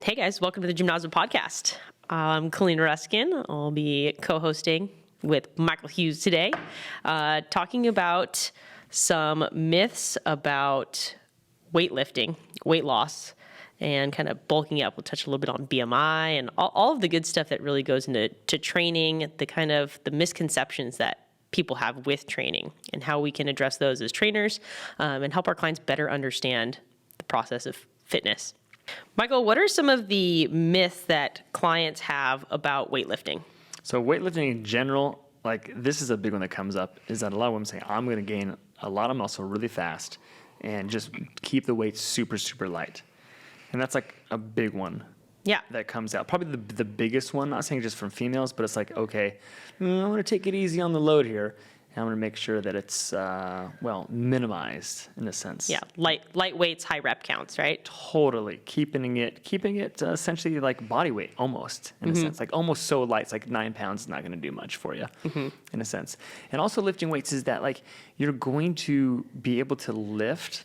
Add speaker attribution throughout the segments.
Speaker 1: Hey guys, welcome to the Gymnazo podcast. I'm Kaleena Ruskin. I'll be co-hosting with Michael Hughes today, talking about some myths about weightlifting, weight loss, and kind of bulking up. We'll touch a little bit on BMI and all of the good stuff that really goes into training, the misconceptions that people have with training and how we can address those as trainers and help our clients better understand the process of fitness. Michael, what are some of the myths that clients have about weightlifting?
Speaker 2: So weightlifting in general, like this is a big one that comes up, is that a lot of women say, I'm going to gain a lot of muscle really fast and just keep the weight super, super light. And that's like a big one.
Speaker 1: Yeah.
Speaker 2: That comes out. Probably the biggest one, not saying just from females, but it's like, okay, I'm going to take it easy on the load here. And I'm going to make sure that it's, minimized in a sense.
Speaker 1: Yeah, light weights, high rep counts, right?
Speaker 2: Totally. Keeping it essentially like body weight almost, in a sense. Like almost so light, it's like 9 pounds is not going to do much for you, in a sense. And also lifting weights is that like you're going to be able to lift,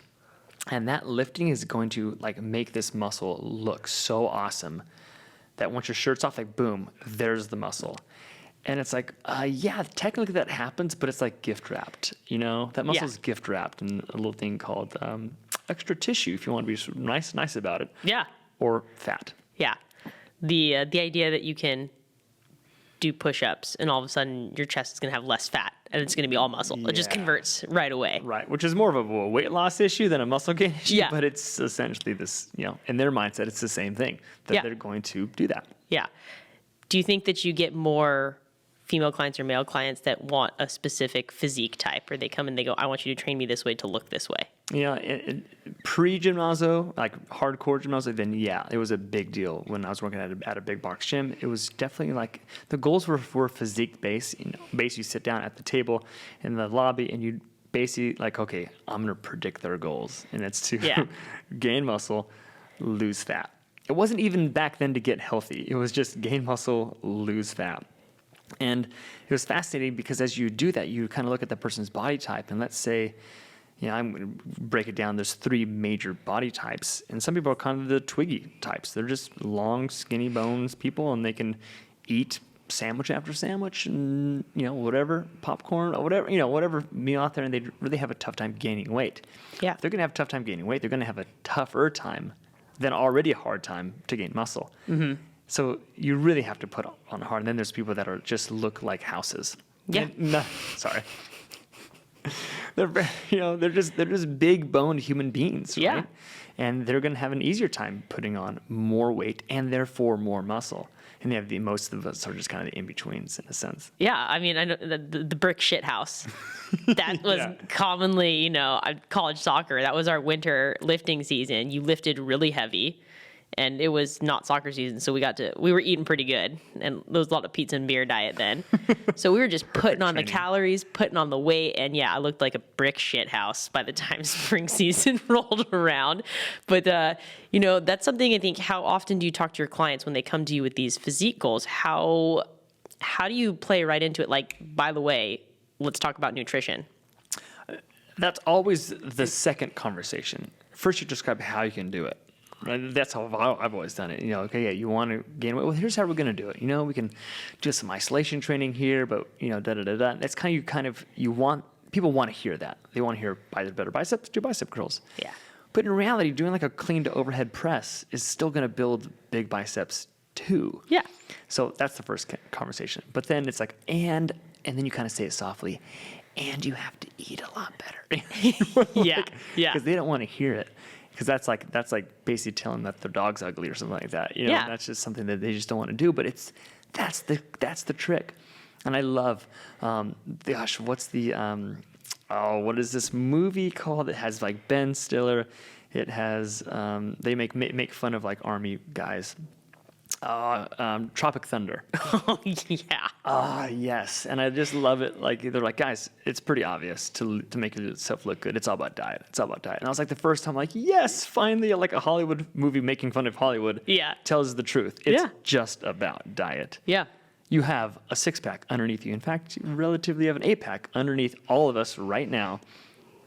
Speaker 2: and that lifting is going to like make this muscle look so awesome that once your shirt's off, like boom, there's the muscle. And it's like, technically that happens, but it's like gift wrapped, you know? That muscle's gift wrapped in a little thing called extra tissue, if you want to be nice about it.
Speaker 1: Yeah.
Speaker 2: Or fat.
Speaker 1: Yeah. The idea that you can do push-ups and all of a sudden your chest is going to have less fat and it's going to be all muscle. It just converts right away.
Speaker 2: Right, which is more of a weight loss issue than a muscle gain issue,
Speaker 1: Yeah.
Speaker 2: but it's essentially this, in their mindset, it's the same thing, that they're going to do that.
Speaker 1: Yeah. Do you think that you get more female clients or male clients that want a specific physique type, or they come and they go, I want you to train me this way to look this way?
Speaker 2: Yeah, pre-Gymnazo, like hardcore Gymnazo, then it was a big deal when I was working at a big box gym. It was definitely like, the goals were physique-based. Basically, you sit down at the table in the lobby and you basically like, okay, I'm going to predict their goals. And it's to gain muscle, lose fat. It wasn't even back then to get healthy. It was just gain muscle, lose fat. And it was fascinating because as you do that, you kind of look at the person's body type. And let's say, I'm going to break it down. There's 3 major body types. And some people are kind of the twiggy types. They're just long, skinny bones people, and they can eat sandwich after sandwich and, whatever, popcorn or whatever, whatever meal out there. And they really have a tough time gaining weight.
Speaker 1: Yeah.
Speaker 2: If they're going to have a tough time gaining weight, they're going to have a tougher time than already a hard time to gain muscle. Mm-hmm. So you really have to put on hard. And then there's people that are just look like houses.
Speaker 1: Yeah.
Speaker 2: Sorry. They're just big boned human beings, right?
Speaker 1: Yeah.
Speaker 2: And they're going to have an easier time putting on more weight and therefore more muscle. And they have most of us are just kind of the in-betweens in a sense.
Speaker 1: Yeah, I mean, I know the brick shit house. That was commonly, college soccer. That was our winter lifting season. You lifted really heavy, and it was not soccer season, so we were eating pretty good, and there was a lot of pizza and beer diet then. So we were just putting on the calories, putting on the weight, and I looked like a brick shit house by the time spring season rolled around. But that's something I think. How often do you talk to your clients when they come to you with these physique goals? How do you play right into it? Like, by the way, let's talk about nutrition.
Speaker 2: That's always the second conversation. First, you describe how you can do it. Right? That's how I've always done it. You want to gain weight. Well, here's how we're going to do it. We can do some isolation training here, but That's people want to hear that. They want to hear better biceps, do bicep curls.
Speaker 1: Yeah.
Speaker 2: But in reality, doing like a clean to overhead press is still going to build big biceps too.
Speaker 1: Yeah.
Speaker 2: So that's the first conversation. But then it's like, and then you kind of say it softly, and you have to eat a lot better.
Speaker 1: Yeah.
Speaker 2: Because they don't want to hear it. Because that's like basically telling them that their dog's ugly or something like that. That's just something that they just don't want to do. But that's the trick. And I love, what's the what is this movie called? It has like Ben Stiller. It has they make fun of like army guys. Tropic Thunder.
Speaker 1: Oh, yeah.
Speaker 2: Yes. And I just love it. Like, they're like, guys, it's pretty obvious to make yourself look good. It's all about diet. And I was like, the first time, like, yes, finally, like a Hollywood movie making fun of Hollywood tells the truth. It's just about diet.
Speaker 1: Yeah.
Speaker 2: You have a 6-pack underneath you. In fact, you relatively have an 8-pack underneath all of us right now.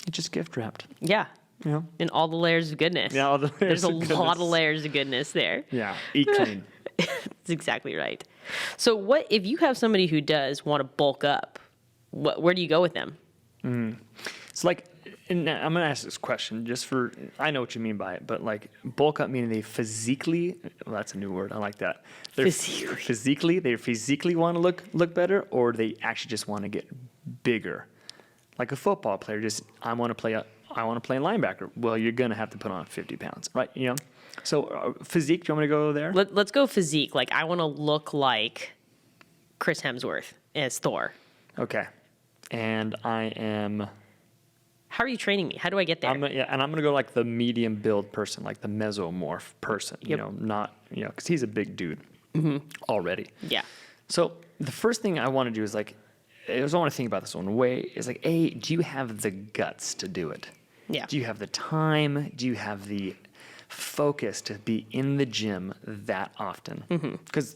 Speaker 2: It's just gift wrapped.
Speaker 1: Yeah.
Speaker 2: Yeah.
Speaker 1: And all the layers of goodness.
Speaker 2: Yeah, all the layers
Speaker 1: There's a
Speaker 2: of goodness.
Speaker 1: lot of layers of goodness there.
Speaker 2: Yeah. Eat clean.
Speaker 1: That's exactly right. So what if you have somebody who does want to bulk up? Where do you go with them?
Speaker 2: It's like, and I'm going to ask this question just for, I know what you mean by it, but like bulk up meaning they physically, well, that's a new word. I like that. They physically want to look better, or they actually just want to get bigger. Like a football player, just, I want to play linebacker. Well, you're going to have to put on 50 pounds, right? You know? So physique, do you want me to go there?
Speaker 1: Let's go physique. Like I want to look like Chris Hemsworth as Thor.
Speaker 2: Okay. And I am...
Speaker 1: How are you training me? How do I get there?
Speaker 2: I'm going to go like the medium build person, like the mesomorph person,
Speaker 1: Yep.
Speaker 2: because he's a big dude already.
Speaker 1: Yeah.
Speaker 2: So the first thing I want to do is like, I want to think about this one way, is like, do you have the guts to do it?
Speaker 1: Yeah.
Speaker 2: Do you have the time? Do you have the focus to be in the gym that often? Because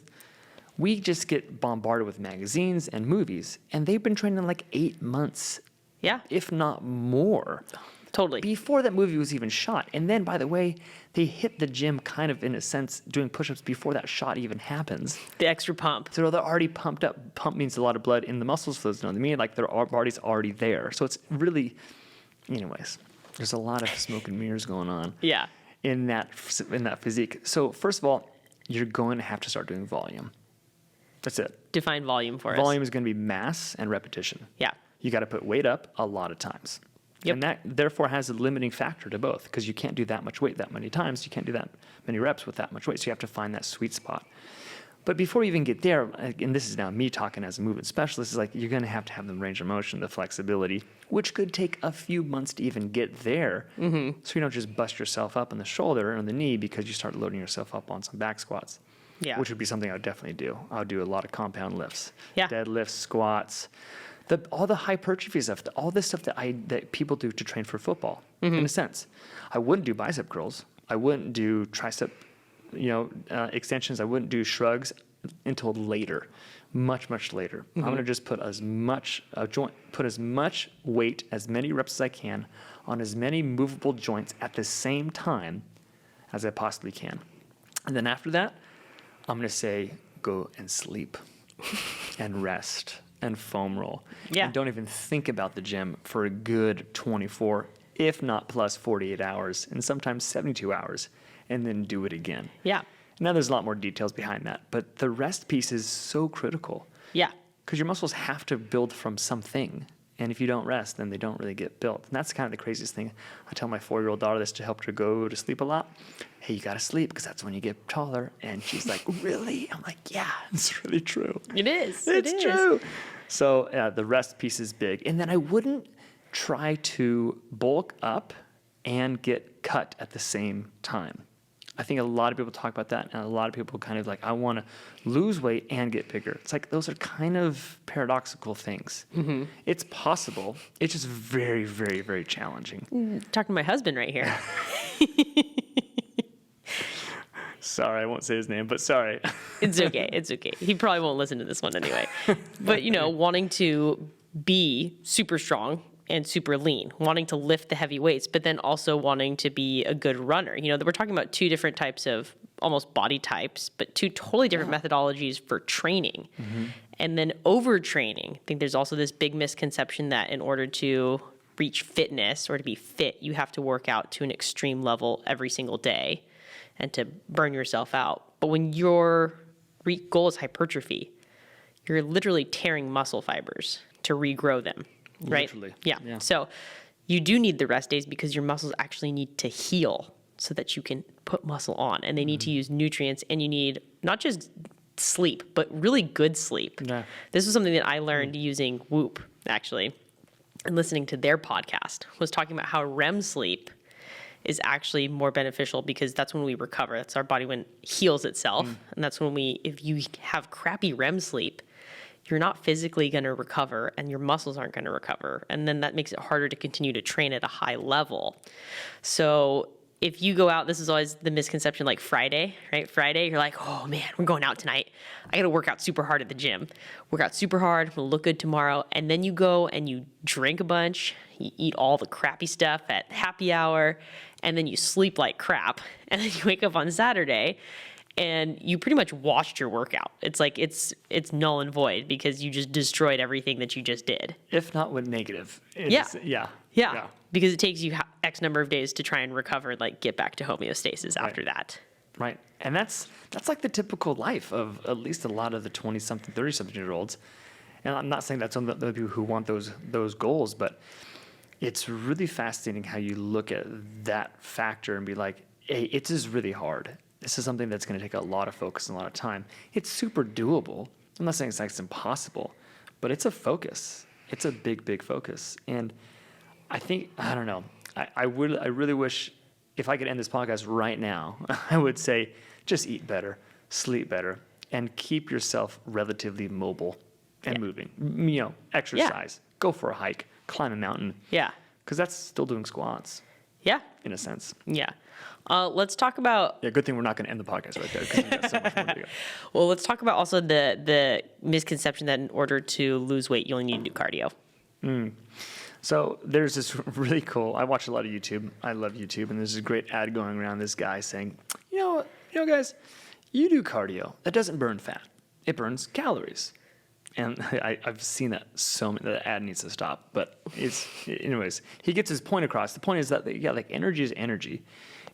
Speaker 2: we just get bombarded with magazines and movies, and they've been training like 8 months,
Speaker 1: Yeah.
Speaker 2: if not more,
Speaker 1: Totally.
Speaker 2: before that movie was even shot. And then, by the way, they hit the gym kind of, in a sense, doing push-ups before that shot even happens.
Speaker 1: The extra pump.
Speaker 2: So they're already pumped up. Pump means a lot of blood in the muscles, for those who know what I mean. Like their body's already there. So it's really, anyways, there's a lot of smoke and mirrors going on.
Speaker 1: Yeah.
Speaker 2: In that physique. So first of all, you're going to have to start doing volume. That's it.
Speaker 1: Define volume for us.
Speaker 2: Volume is going to be mass and repetition.
Speaker 1: Yeah.
Speaker 2: You got to put weight up a lot of times.
Speaker 1: Yep.
Speaker 2: And that therefore has a limiting factor to both, because you can't do that much weight that many times. You can't do that many reps with that much weight. So you have to find that sweet spot. But before you even get there, and this is now me talking as a movement specialist, is like you're going to have the range of motion, the flexibility, which could take a few months to even get there. So you don't just bust yourself up on the shoulder or on the knee because you start loading yourself up on some back squats.
Speaker 1: Yeah.
Speaker 2: Which would be something I would definitely do. I would do a lot of compound lifts,
Speaker 1: Yeah.
Speaker 2: deadlifts, squats, all the hypertrophy stuff, all this stuff that people do to train for football. In a sense, I wouldn't do bicep curls. I wouldn't do tricep, extensions. I wouldn't do shrugs until later, much later. I'm going to just put as much weight, as many reps as I can, on as many movable joints at the same time as I possibly can. And then after that, I'm going to say, go and sleep and rest and foam roll.
Speaker 1: Yeah.
Speaker 2: And don't even think about the gym for a good 24, if not plus 48 hours, and sometimes 72 hours, and then do it again.
Speaker 1: Yeah.
Speaker 2: Now there's a lot more details behind that, but the rest piece is so critical.
Speaker 1: Yeah.
Speaker 2: Because your muscles have to build from something. And if you don't rest, then they don't really get built. And that's kind of the craziest thing. I tell my 4-year-old daughter this to help her go to sleep a lot. Hey, you got to sleep because that's when you get taller. And she's like, really? I'm like, yeah, it's really true.
Speaker 1: It is.
Speaker 2: It's true. So the rest piece is big. And then I wouldn't try to bulk up and get cut at the same time. I think a lot of people talk about that, and a lot of people kind of like, I want to lose weight and get bigger. It's like those are kind of paradoxical things. It's possible. It's just very, very, very challenging.
Speaker 1: Talking to my husband right here.
Speaker 2: Sorry, I won't say his name, but sorry.
Speaker 1: It's okay. It's okay. He probably won't listen to this one anyway. But, wanting to be super strong and super lean, wanting to lift the heavy weights, but then also wanting to be a good runner. We're talking about two different types of almost body types, but two totally different methodologies for training. And then overtraining. I think there's also this big misconception that in order to reach fitness or to be fit, you have to work out to an extreme level every single day and to burn yourself out. But when your goal is hypertrophy, you're literally tearing muscle fibers to regrow them. Right?
Speaker 2: Literally.
Speaker 1: Yeah. So you do need the rest days because your muscles actually need to heal so that you can put muscle on, and they need to use nutrients, and you need not just sleep, but really good sleep.
Speaker 2: Yeah.
Speaker 1: This was something that I learned using Whoop, actually, and listening to their podcast, was talking about how REM sleep is actually more beneficial because that's when we recover. That's our body when it heals itself. And that's when if you have crappy REM sleep, you're not physically going to recover and your muscles aren't going to recover. And then that makes it harder to continue to train at a high level. So if you go out, this is always the misconception, like Friday, right? Friday, you're like, oh man, we're going out tonight. I got to work out super hard at the gym. Work out super hard. I'm going to look good tomorrow. And then you go and you drink a bunch. You eat all the crappy stuff at happy hour. And then you sleep like crap. And then you wake up on Saturday and you pretty much washed your workout. It's like it's null and void because you just destroyed everything that you just did.
Speaker 2: If not with negative.
Speaker 1: Yeah. Because it takes you X number of days to try and recover and like get back to homeostasis after that.
Speaker 2: Right. And that's like the typical life of at least a lot of the 20-something, 30-something-year-olds. And I'm not saying that's on the people who want those goals, but it's really fascinating how you look at that factor and be like, hey, it is really hard. This is something that's going to take a lot of focus and a lot of time. It's super doable. I'm not saying it's like it's impossible, but it's a focus. It's a big, big focus. And I think, I don't know, I really wish if I could end this podcast right now, I would say just eat better, sleep better, and keep yourself relatively mobile and moving. You know, exercise, go for a hike, climb a mountain.
Speaker 1: Yeah.
Speaker 2: Because that's still doing squats.
Speaker 1: Yeah.
Speaker 2: In a sense.
Speaker 1: Yeah. Let's talk about...
Speaker 2: Yeah, good thing we're not going to end the podcast right there because we've got so much more to go.
Speaker 1: Well, let's talk about also the misconception that in order to lose weight, you only need to do cardio.
Speaker 2: So there's this really cool, I watch a lot of YouTube. I love YouTube. And there's this great ad going around, this guy saying, you know, guys, you do cardio. That doesn't burn fat. It burns calories. And I've seen that the ad needs to stop. But anyways, he gets his point across. The point is that, like energy is energy.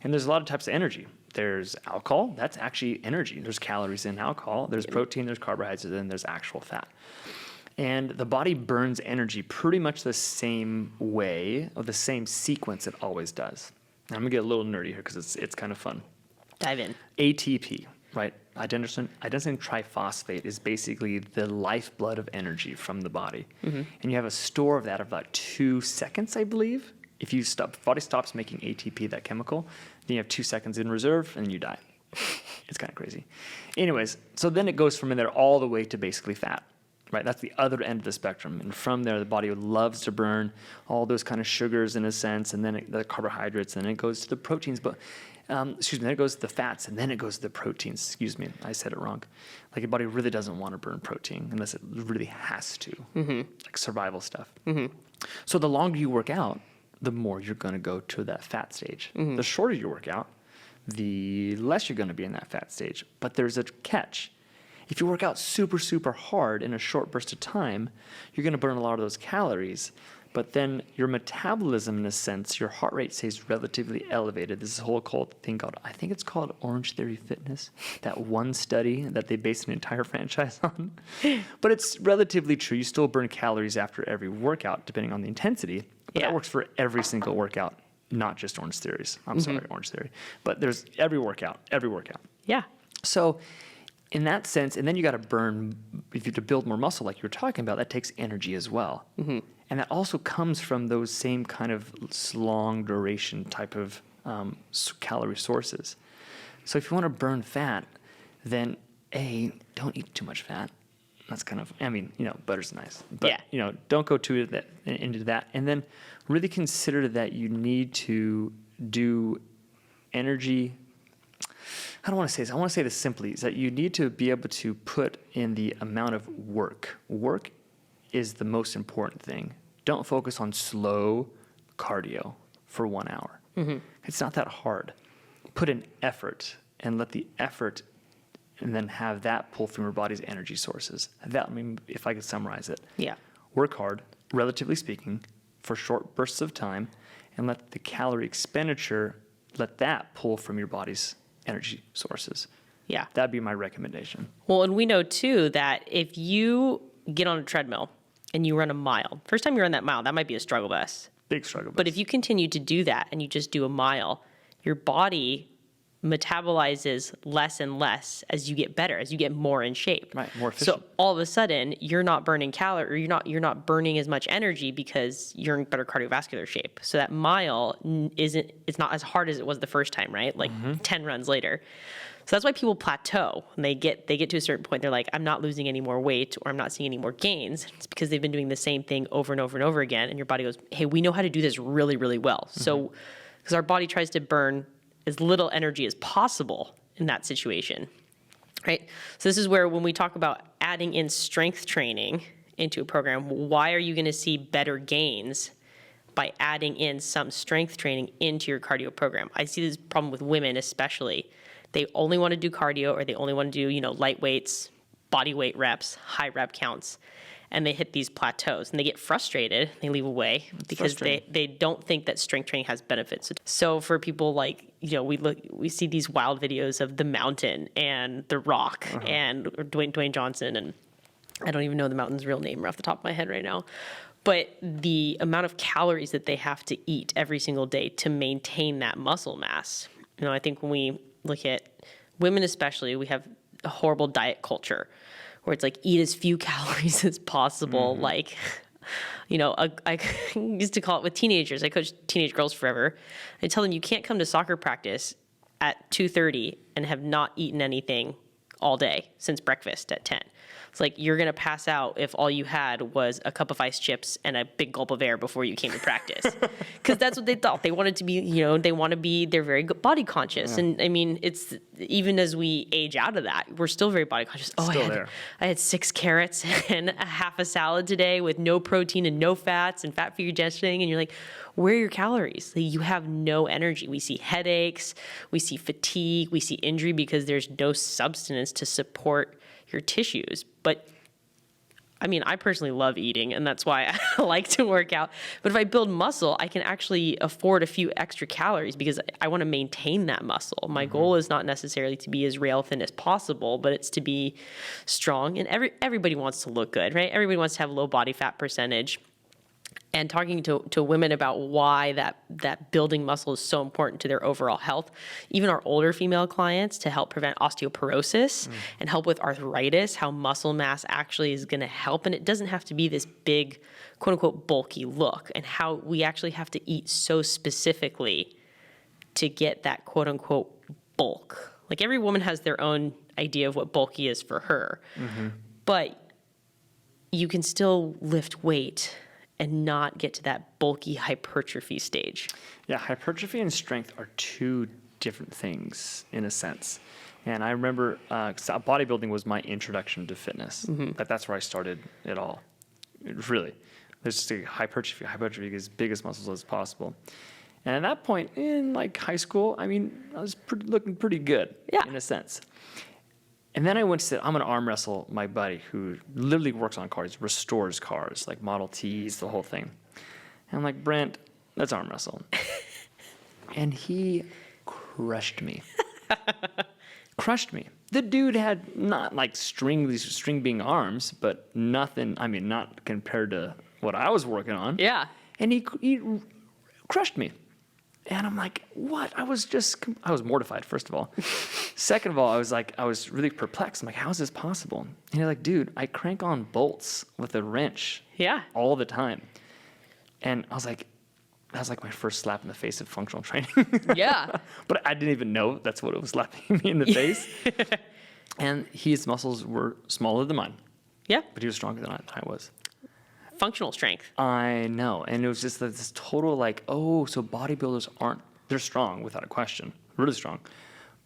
Speaker 2: And there's a lot of types of energy. There's alcohol. That's actually energy. There's calories in alcohol. There's protein. There's carbohydrates. And then there's actual fat. And the body burns energy pretty much the same way, or the same sequence it always does. Now, I'm going to get a little nerdy here because it's kind of fun.
Speaker 1: Dive in.
Speaker 2: ATP, right? Adenosine triphosphate is basically the lifeblood of energy from the body. And you have a store of that of about 2 seconds, I believe. If body stops making ATP, that chemical, then you have 2 seconds in reserve and then you die. It's kind of crazy. Anyways, so then it goes from in there all the way to basically fat. Right, that's the other end of the spectrum. And from there, the body loves to burn all those kind of sugars in a sense, and then the carbohydrates, and then it goes to the proteins. But, then it goes to the fats, and then it goes to the proteins. Excuse me, I said it wrong. Like, your body really doesn't want to burn protein unless it really has to, like survival stuff. So the longer you work out, the more you're going to go to that fat stage. The shorter you work out, the less you're going to be in that fat stage. But there's a catch. If you work out super, super hard in a short burst of time, you're going to burn a lot of those calories. But then your metabolism, in a sense, your heart rate stays relatively elevated. This is a whole thing called, I think it's called Orange Theory Fitness, that one study that they based an entire franchise on. But it's relatively true. You still burn calories after every workout, depending on the intensity. But that works for every single workout, not just Orange Theories. I'm sorry, Orange Theory. But there's every workout.
Speaker 1: Yeah.
Speaker 2: So in that sense, and then you got to burn, if you to build more muscle like you were talking about, that takes energy as well. And that also comes from those same kind of long duration type of calorie sources. So if you want to burn fat, then don't eat too much fat. That's kind of, butter's nice. But, don't go into that. And then really consider that you need to do energy. I don't want to say this. I want to say this simply, is that you need to be able to put in the amount of work. Work is the most important thing. Don't focus on slow cardio for 1 hour. It's not that hard. Put in effort and let the effort and then have that pull from your body's energy sources. If I could summarize it.
Speaker 1: Yeah.
Speaker 2: Work hard, relatively speaking, for short bursts of time, and let the calorie expenditure, let that pull from your body's energy sources.
Speaker 1: Yeah.
Speaker 2: That'd be my recommendation.
Speaker 1: Well, and we know too that if you get on a treadmill and you run a mile, first time you run that mile, that might be a struggle bus.
Speaker 2: Big struggle bus.
Speaker 1: But if you continue to do that and you just do a mile, your body metabolizes less and less as you get better, as you get more in shape.
Speaker 2: Right, more efficient.
Speaker 1: So all of a sudden, you're not burning calories, you're not burning as much energy because you're in better cardiovascular shape. So that mile it's not as hard as it was the first time, right? Like 10 runs later. So that's why people plateau. And they get to a certain point, they're like, I'm not losing any more weight or I'm not seeing any more gains. It's because they've been doing the same thing over and over and over again. And your body goes, hey, we know how to do this really, really well. So because our body tries to burn as little energy as possible in that situation, right? So this is where when we talk about adding in strength training into a program, why are you going to see better gains by adding in some strength training into your cardio program? I see this problem with women especially. They only want to do cardio, or they only want to do, light weights, body weight reps, high rep counts, and they hit these plateaus and they get frustrated. They leave away because they don't think that strength training has benefits. So for people like, we see these wild videos of The Mountain and The Rock and Dwayne Johnson, and I don't even know The Mountain's real name off the top of my head right now. But the amount of calories that they have to eat every single day to maintain that muscle mass. I think when we look at women especially, we have a horrible diet culture where it's like eat as few calories as possible. Like, I used to call it with teenagers. I coached teenage girls forever. I tell them you can't come to soccer practice at 2:30 and have not eaten anything all day since breakfast at 10. It's like you're going to pass out if all you had was a cup of ice chips and a big gulp of air before you came to practice. Because that's what they thought. They wanted to be, they're very body conscious. Yeah. And I mean, it's even as we age out of that, we're still very body conscious. I had 6 carrots and a half a salad today with no protein and no fats and fat-free digesting. And you're like, where are your calories? Like, you have no energy. We see headaches, we see fatigue, we see injury because there's no substance to support your tissues. But I mean, I personally love eating, and that's why I like to work out. But if I build muscle, I can actually afford a few extra calories because I want to maintain that muscle. My goal is not necessarily to be as rail thin as possible, but it's to be strong. And everybody wants to look good, right? Everybody wants to have a low body fat percentage. And talking to women about why that building muscle is so important to their overall health, even our older female clients, to help prevent osteoporosis and help with arthritis, how muscle mass actually is going to help. And it doesn't have to be this big, quote unquote, bulky look, and how we actually have to eat so specifically to get that quote unquote bulk. Like, every woman has their own idea of what bulky is for her, but you can still lift weight and not get to that bulky hypertrophy stage.
Speaker 2: Yeah, hypertrophy and strength are two different things in a sense. And I remember bodybuilding was my introduction to fitness. That's where I started it all. Really. There's just a hypertrophy, as big as muscles as possible. And at that point in like high school, I mean, I was looking pretty good in a sense. And then I went to say, I'm going to arm wrestle my buddy who literally works on cars, restores cars, like Model Ts, the whole thing. And I'm like, Brent, let's arm wrestle. And he crushed me. Crushed me. The dude had not like string being arms, but nothing, I mean, not compared to what I was working on.
Speaker 1: Yeah.
Speaker 2: And he crushed me. And I'm like, what? I was mortified, first of all. Second of all, I was really perplexed. I'm like, how is this possible? And he's like, dude, I crank on bolts with a wrench all the time. And I was like, that was like my first slap in the face of functional training.
Speaker 1: Yeah.
Speaker 2: But I didn't even know that's what it was slapping me in the face. And his muscles were smaller than mine.
Speaker 1: Yeah.
Speaker 2: But he was stronger than I was.
Speaker 1: Functional strength.
Speaker 2: I know. And it was just this total like, oh, so bodybuilders they're strong without a question, really strong,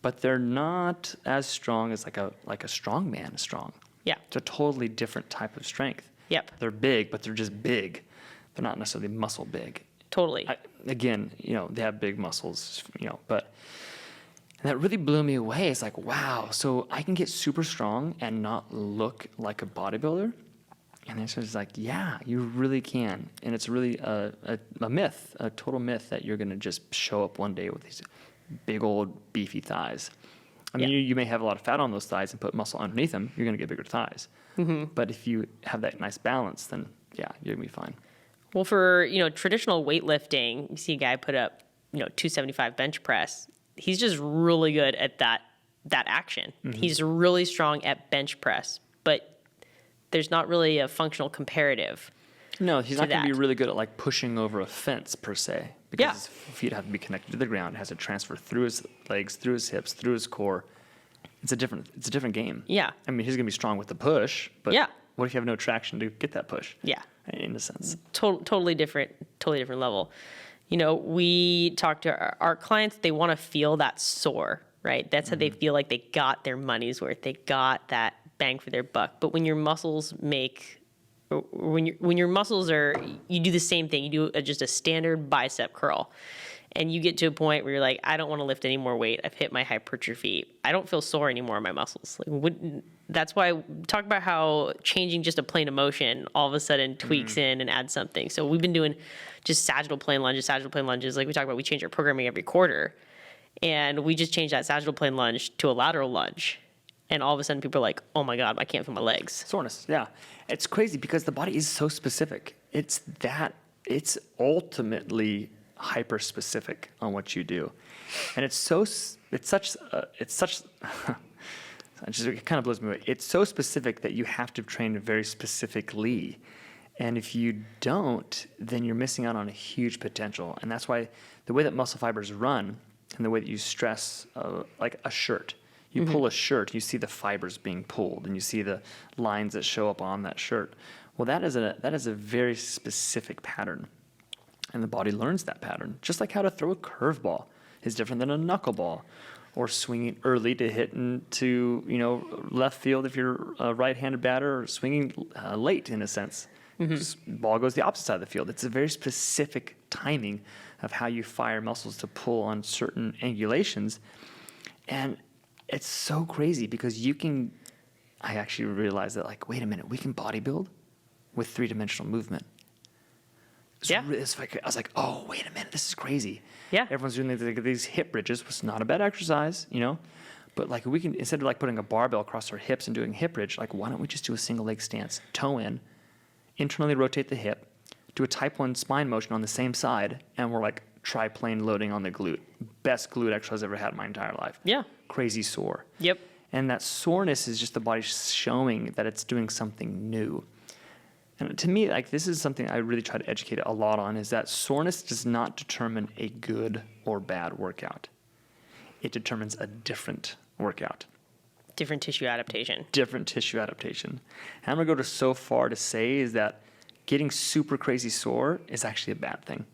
Speaker 2: but they're not as strong as like a strong man is strong.
Speaker 1: Yeah.
Speaker 2: It's a totally different type of strength.
Speaker 1: Yep.
Speaker 2: They're big, but they're just big. They're not necessarily muscle big.
Speaker 1: Totally.
Speaker 2: Again, they have big muscles, but that really blew me away. It's like, wow, so I can get super strong and not look like a bodybuilder? And it's just like, yeah, you really can. And it's really a myth, a total myth that you're going to just show up one day with these big old beefy thighs. I mean, you may have a lot of fat on those thighs and put muscle underneath them. You're going to get bigger thighs. But if you have that nice balance, then yeah, you're going to be fine.
Speaker 1: Well, for, traditional weightlifting, you see a guy put up, 275 bench press. He's just really good at that action. He's really strong at bench press, but there's not really a functional comparative.
Speaker 2: No, he's not going to be really good at like pushing over a fence per se, because his feet have to be connected to the ground. It has to transfer through his legs, through his hips, through his core. It's a different game. Yeah. I mean, he's going to be strong with the push, but what if you have no traction to get that push?
Speaker 1: Yeah.
Speaker 2: In a sense.
Speaker 1: Totally different level. We talk to our clients, they want to feel that sore, right? That's how they feel like they got their money's worth. They got that bang for their buck. But when your muscles when your muscles you do the same thing, you do just a standard bicep curl, and you get to a point where you're like, I don't want to lift any more weight. I've hit my hypertrophy. I don't feel sore anymore in my muscles. That's why talk about how changing just a plane of motion all of a sudden tweaks in and adds something. So we've been doing just sagittal plane lunges. Like we talk about, we change our programming every quarter, and we just changed that sagittal plane lunge to a lateral lunge. And all of a sudden people are like, oh my God, I can't feel my legs.
Speaker 2: Soreness, yeah. It's crazy because the body is so specific. It's ultimately hyper specific on what you do. And it kind of blows me away. It's so specific that you have to train very specifically. And if you don't, then you're missing out on a huge potential. And that's why the way that muscle fibers run and the way that you stress, like a shirt, you pull a shirt, you see the fibers being pulled, and you see the lines that show up on that shirt. Well, that is a very specific pattern, and the body learns that pattern. Just like how to throw a curveball is different than a knuckleball, or swinging early to hit into left field if you're a right-handed batter, or swinging late in a sense. Ball goes the opposite side of the field. It's a very specific timing of how you fire muscles to pull on certain angulations, and it's so crazy because I actually realized that, like, wait a minute, we can bodybuild with three-dimensional movement. I was like, oh, wait a minute, this is crazy.
Speaker 1: Yeah.
Speaker 2: Everyone's doing these hip bridges, which is not a bad exercise, but like we can, instead of like putting a barbell across our hips and doing hip bridge, like why don't we just do a single leg stance, toe in, internally rotate the hip, do a type 1 spine motion on the same side, and we're like triplane loading on the glute. Best glute exercise I've ever had in my entire life.
Speaker 1: Yeah.
Speaker 2: Crazy sore.
Speaker 1: Yep.
Speaker 2: And that soreness is just the body showing that it's doing something new. And to me, like, this is something I really try to educate a lot on, is that soreness does not determine a good or bad workout. It determines a different workout.
Speaker 1: Different tissue adaptation.
Speaker 2: And I'm going to go so far to say is that getting super crazy sore is actually a bad thing.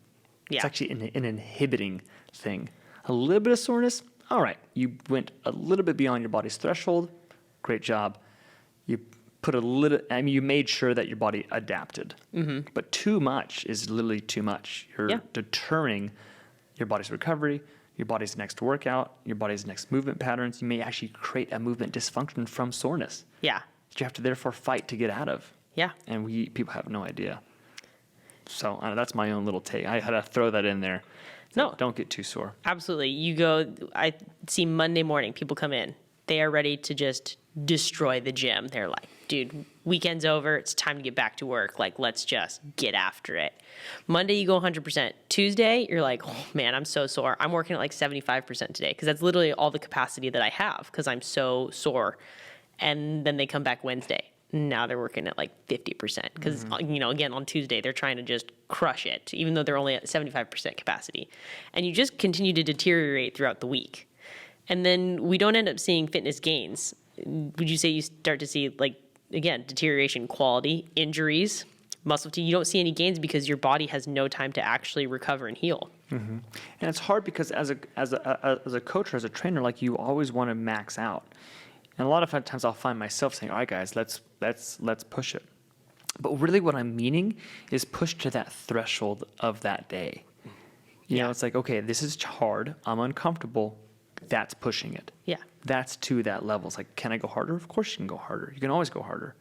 Speaker 1: Yeah.
Speaker 2: It's actually an inhibiting thing. A little bit of soreness, all right. You went a little bit beyond your body's threshold. Great job. You you made sure that your body adapted. But too much is literally too much. You're deterring your body's recovery, your body's next workout, your body's next movement patterns. You may actually create a movement dysfunction from soreness.
Speaker 1: Yeah.
Speaker 2: That you have to therefore fight to get out of.
Speaker 1: Yeah.
Speaker 2: And people have no idea. So that's my own little take. I had to throw that in there.
Speaker 1: No.
Speaker 2: Don't get too sore.
Speaker 1: Absolutely. I see Monday morning, people come in. They are ready to just destroy the gym. They're like, dude, weekend's over. It's time to get back to work. Like, let's just get after it. Monday, you go 100%. Tuesday, you're like, oh man, I'm so sore. I'm working at like 75% today because that's literally all the capacity that I have because I'm so sore. And then they come back Wednesday. Now they're working at like 50% because, again, on Tuesday, they're trying to just crush it, even though they're only at 75% capacity. And you just continue to deteriorate throughout the week. And then we don't end up seeing fitness gains. Would you say you start to see, like, again, deterioration, quality, injuries, muscle fatigue? You don't see any gains because your body has no time to actually recover and heal.
Speaker 2: And it's hard because as a coach or as a trainer, like, you always want to max out. And a lot of times I'll find myself saying, all right, guys, let's push it. But really what I'm meaning is push to that threshold of that day. You know, it's like, okay, this is hard. I'm uncomfortable. That's pushing it.
Speaker 1: Yeah.
Speaker 2: That's to that level. It's like, can I go harder? Of course you can go harder. You can always go harder.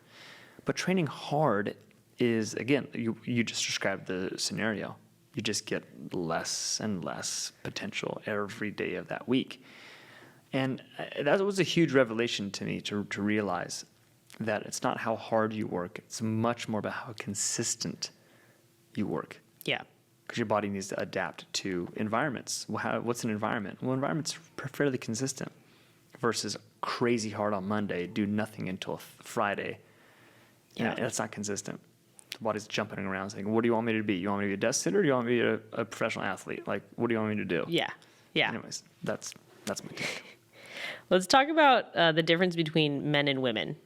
Speaker 2: But training hard is, again, you just described the scenario. You just get less and less potential every day of that week. And that was a huge revelation to me to realize that it's not how hard you work. It's much more about how consistent you work.
Speaker 1: Yeah.
Speaker 2: Because your body needs to adapt to environments. What's an environment? Well, environment's fairly consistent versus crazy hard on Monday, do nothing until Friday. Yeah. That's not consistent. The body's jumping around saying, what do you want me to be? You want me to be a desk sitter or do you want me to be a professional athlete? Like, what do you want me to do?
Speaker 1: Yeah. Yeah.
Speaker 2: Anyways, that's my take.
Speaker 1: Let's talk about the difference between men and women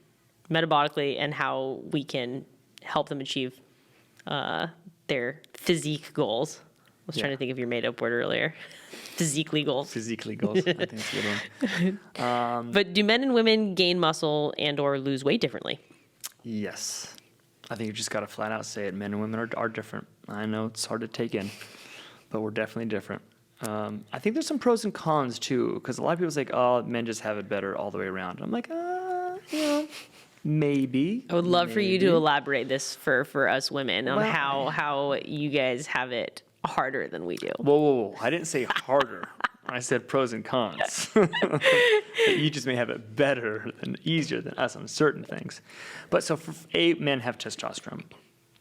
Speaker 1: metabolically and how we can help them achieve their physique goals. was trying to think of your made-up word earlier. Physiquely goals.
Speaker 2: Physically goals. I think it's a good one.
Speaker 1: But do men and women gain muscle and or lose weight differently?
Speaker 2: Yes. I think you just got to flat out say it. Men and women are different. I know it's hard to take in, but we're definitely different. I think there's some pros and cons too, because a lot of people say, "Oh, men just have it better all the way around." I'm like, maybe.
Speaker 1: I would love for you to elaborate this for us women on how you guys have it harder than we do.
Speaker 2: Whoa. I didn't say harder. I said pros and cons. You just may have it better and easier than us on certain things. But so men have testosterone.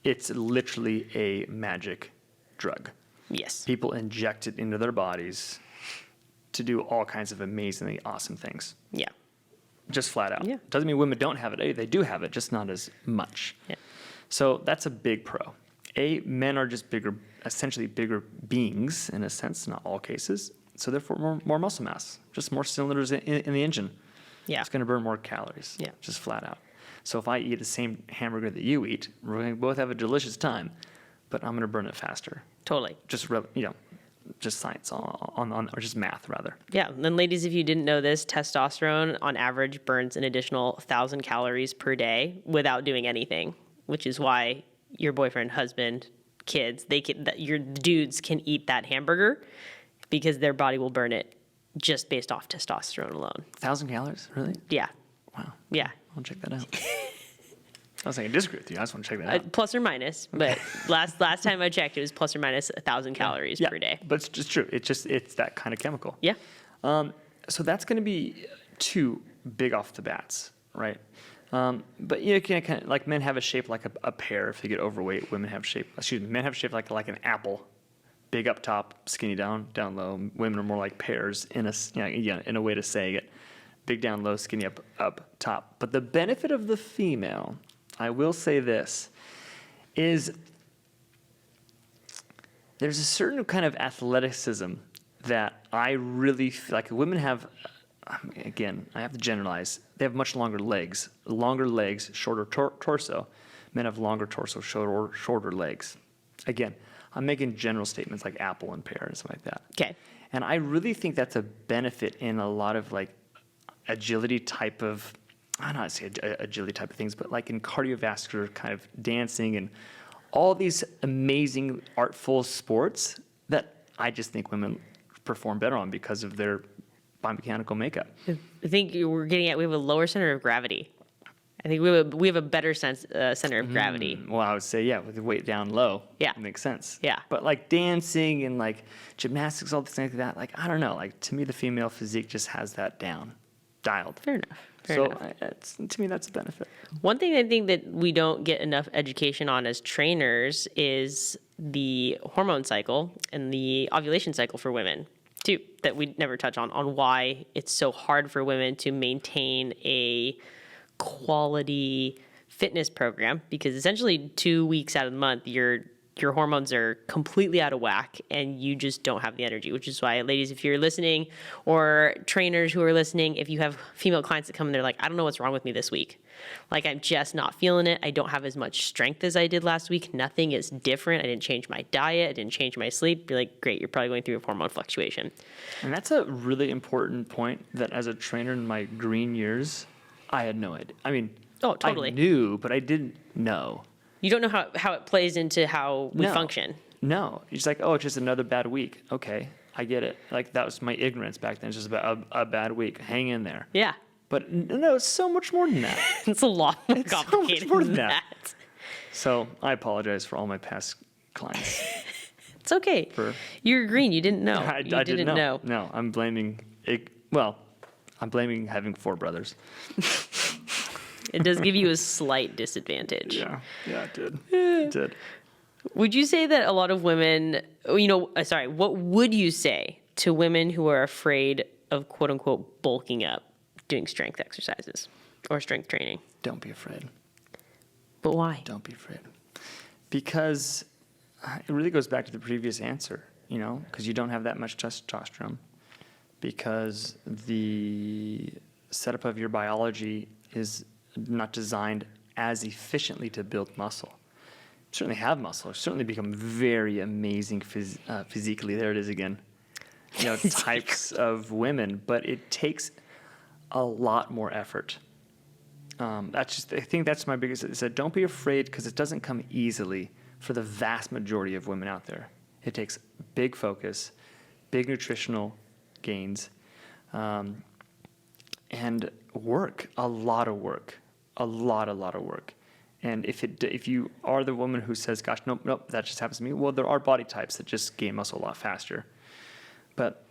Speaker 2: It's literally a magic drug.
Speaker 1: Yes.
Speaker 2: People inject it into their bodies to do all kinds of amazingly awesome things.
Speaker 1: Yeah.
Speaker 2: Just flat out.
Speaker 1: Yeah.
Speaker 2: Doesn't mean women don't have it. They do have it, just not as much.
Speaker 1: Yeah.
Speaker 2: So that's a big pro. Men are just essentially bigger beings in a sense, not all cases. So therefore, more muscle mass, just more cylinders in the engine.
Speaker 1: Yeah.
Speaker 2: It's going to burn more calories.
Speaker 1: Yeah.
Speaker 2: Just flat out. So if I eat the same hamburger that you eat, we're going to both have a delicious time, but I'm going to burn it faster.
Speaker 1: Totally.
Speaker 2: Just just science on or just math rather.
Speaker 1: Yeah. And then ladies, if you didn't know this, testosterone on average burns an additional 1,000 calories per day without doing anything, which is why your boyfriend, husband, kids, your dudes can eat that hamburger because their body will burn it just based off testosterone alone.
Speaker 2: 1,000 calories? Really?
Speaker 1: Yeah.
Speaker 2: Wow.
Speaker 1: Yeah.
Speaker 2: I'll check that out. I was saying I disagree with you. I just want to check that out.
Speaker 1: Plus or minus, but last time I checked, it was plus or minus 1,000 calories per day.
Speaker 2: But it's just true. It's that kind of chemical.
Speaker 1: Yeah.
Speaker 2: So that's going to be two big off the bats, right? But you can kind of, like men have a shape like a pear if they get overweight. Men have shape like an apple, big up top, skinny down low. Women are more like pears in a way to say it, big down low, skinny up top. But the benefit of the female, I will say this, is there's a certain kind of athleticism that I really feel like women have. Again, I have to generalize. They have much longer legs, shorter torso. Men have longer torso, shorter legs. Again, I'm making general statements like apple and pear and stuff like that.
Speaker 1: Okay.
Speaker 2: And I really think that's a benefit in a lot of like agility type of, I don't know how to say agility type of things, but like in cardiovascular kind of dancing and all these amazing artful sports that I just think women perform better on because of their biomechanical makeup.
Speaker 1: I think we're getting at we have a lower center of gravity. I think we have a better center of gravity.
Speaker 2: Well, I would say, with the weight down low.
Speaker 1: Yeah.
Speaker 2: It makes sense.
Speaker 1: Yeah.
Speaker 2: But like dancing and like gymnastics, all things like that, like, I don't know. Like to me, the female physique just has that dialed.
Speaker 1: Fair enough.
Speaker 2: To me, that's a benefit.
Speaker 1: One thing I think that we don't get enough education on as trainers is the hormone cycle and the ovulation cycle for women, too, that we never touch on why it's so hard for women to maintain a quality fitness program, because essentially 2 weeks out of the month, your hormones are completely out of whack and you just don't have the energy, which is why, ladies, if you're listening, or trainers who are listening, if you have female clients that come and they're like, I don't know what's wrong with me this week. Like, I'm just not feeling it. I don't have as much strength as I did last week. Nothing is different. I didn't change my diet. I didn't change my sleep. You're like, great, you're probably going through a hormone fluctuation.
Speaker 2: And that's a really important point that as a trainer in my green years, I had no idea. I mean,
Speaker 1: totally.
Speaker 2: I knew, but I didn't know.
Speaker 1: You don't know how it plays into how we function.
Speaker 2: No. It's like, it's just another bad week. Okay, I get it. Like, that was my ignorance back then. It's just about a bad week. Hang in there.
Speaker 1: Yeah.
Speaker 2: But no, it's so much more than that.
Speaker 1: It's a lot more complicated
Speaker 2: so much more
Speaker 1: than that.
Speaker 2: So I apologize for all my past clients.
Speaker 1: It's okay. You're green. You didn't know.
Speaker 2: I didn't know. No, I'm blaming I'm blaming having 4 brothers.
Speaker 1: It does give you a slight disadvantage.
Speaker 2: Yeah, it did. It did.
Speaker 1: Would you say that a lot of women, what would you say to women who are afraid of quote unquote bulking up, doing strength exercises or strength training?
Speaker 2: Don't be afraid.
Speaker 1: But why?
Speaker 2: Don't be afraid. Because it really goes back to the previous answer, because you don't have that much testosterone, because the setup of your biology is not designed as efficiently to build muscle. certainly have muscle, certainly become very amazing physically. There it is again. Types of women, but it takes a lot more effort. I think that's my biggest, is that don't be afraid, because it doesn't come easily for the vast majority of women out there. It takes big focus, big nutritional gains, and work, a lot of work. And if you are the woman who says, gosh, nope, that just happens to me, well, there are body types that just gain muscle a lot faster. But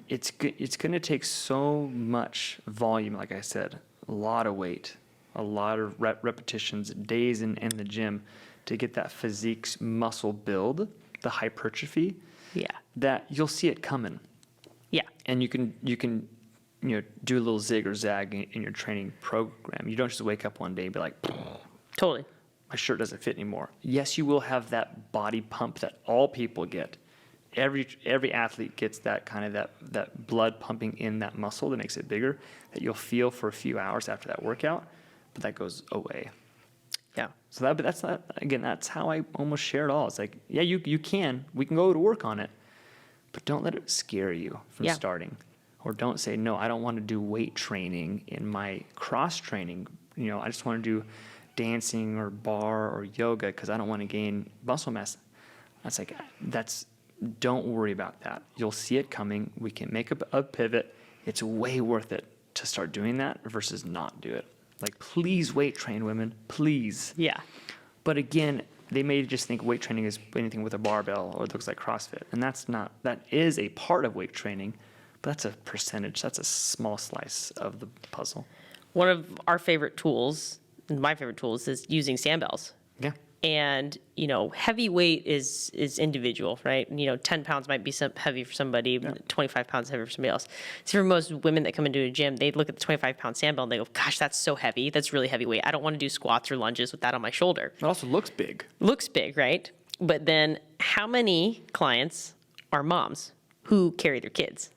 Speaker 2: it's going to take so much volume, like I said, a lot of weight, a lot of repetitions, days in the gym to get that physique muscle build, the hypertrophy, that you'll see it coming.
Speaker 1: Yeah.
Speaker 2: And you can do a little zig or zag in your training program. You don't just wake up one day and be like,
Speaker 1: Totally.
Speaker 2: my shirt doesn't fit anymore. Yes, you will have that body pump that all people get. Every athlete gets that kind of that blood pumping in that muscle that makes it bigger, that you'll feel for a few hours after that workout, but that goes away.
Speaker 1: Yeah.
Speaker 2: So that's how I almost share it all. It's like, yeah, we can go to work on it, but don't let it scare you from starting. Or don't say, no, I don't want to do weight training in my cross training. I just want to do dancing or bar or yoga because I don't want to gain muscle mass. That's like, don't worry about that. You'll see it coming. We can make a pivot. It's way worth it to start doing that versus not do it. Like, please weight train, women, please.
Speaker 1: Yeah.
Speaker 2: But again, they may just think weight training is anything with a barbell or it looks like CrossFit. And that is a part of weight training, but that's a percentage. That's a small slice of the puzzle.
Speaker 1: One of our favorite tools, my favorite tools, is using sandbells.
Speaker 2: Yeah.
Speaker 1: And, heavy weight is individual, right? 10 pounds might be heavy for somebody, 25 pounds heavy for somebody else. So for most women that come into a gym, they look at the 25-pound sandbell and they go, gosh, that's so heavy. That's really heavy weight. I don't want to do squats or lunges with that on my shoulder.
Speaker 2: It also looks big.
Speaker 1: Looks big, right? But then how many clients are moms who carry their kids?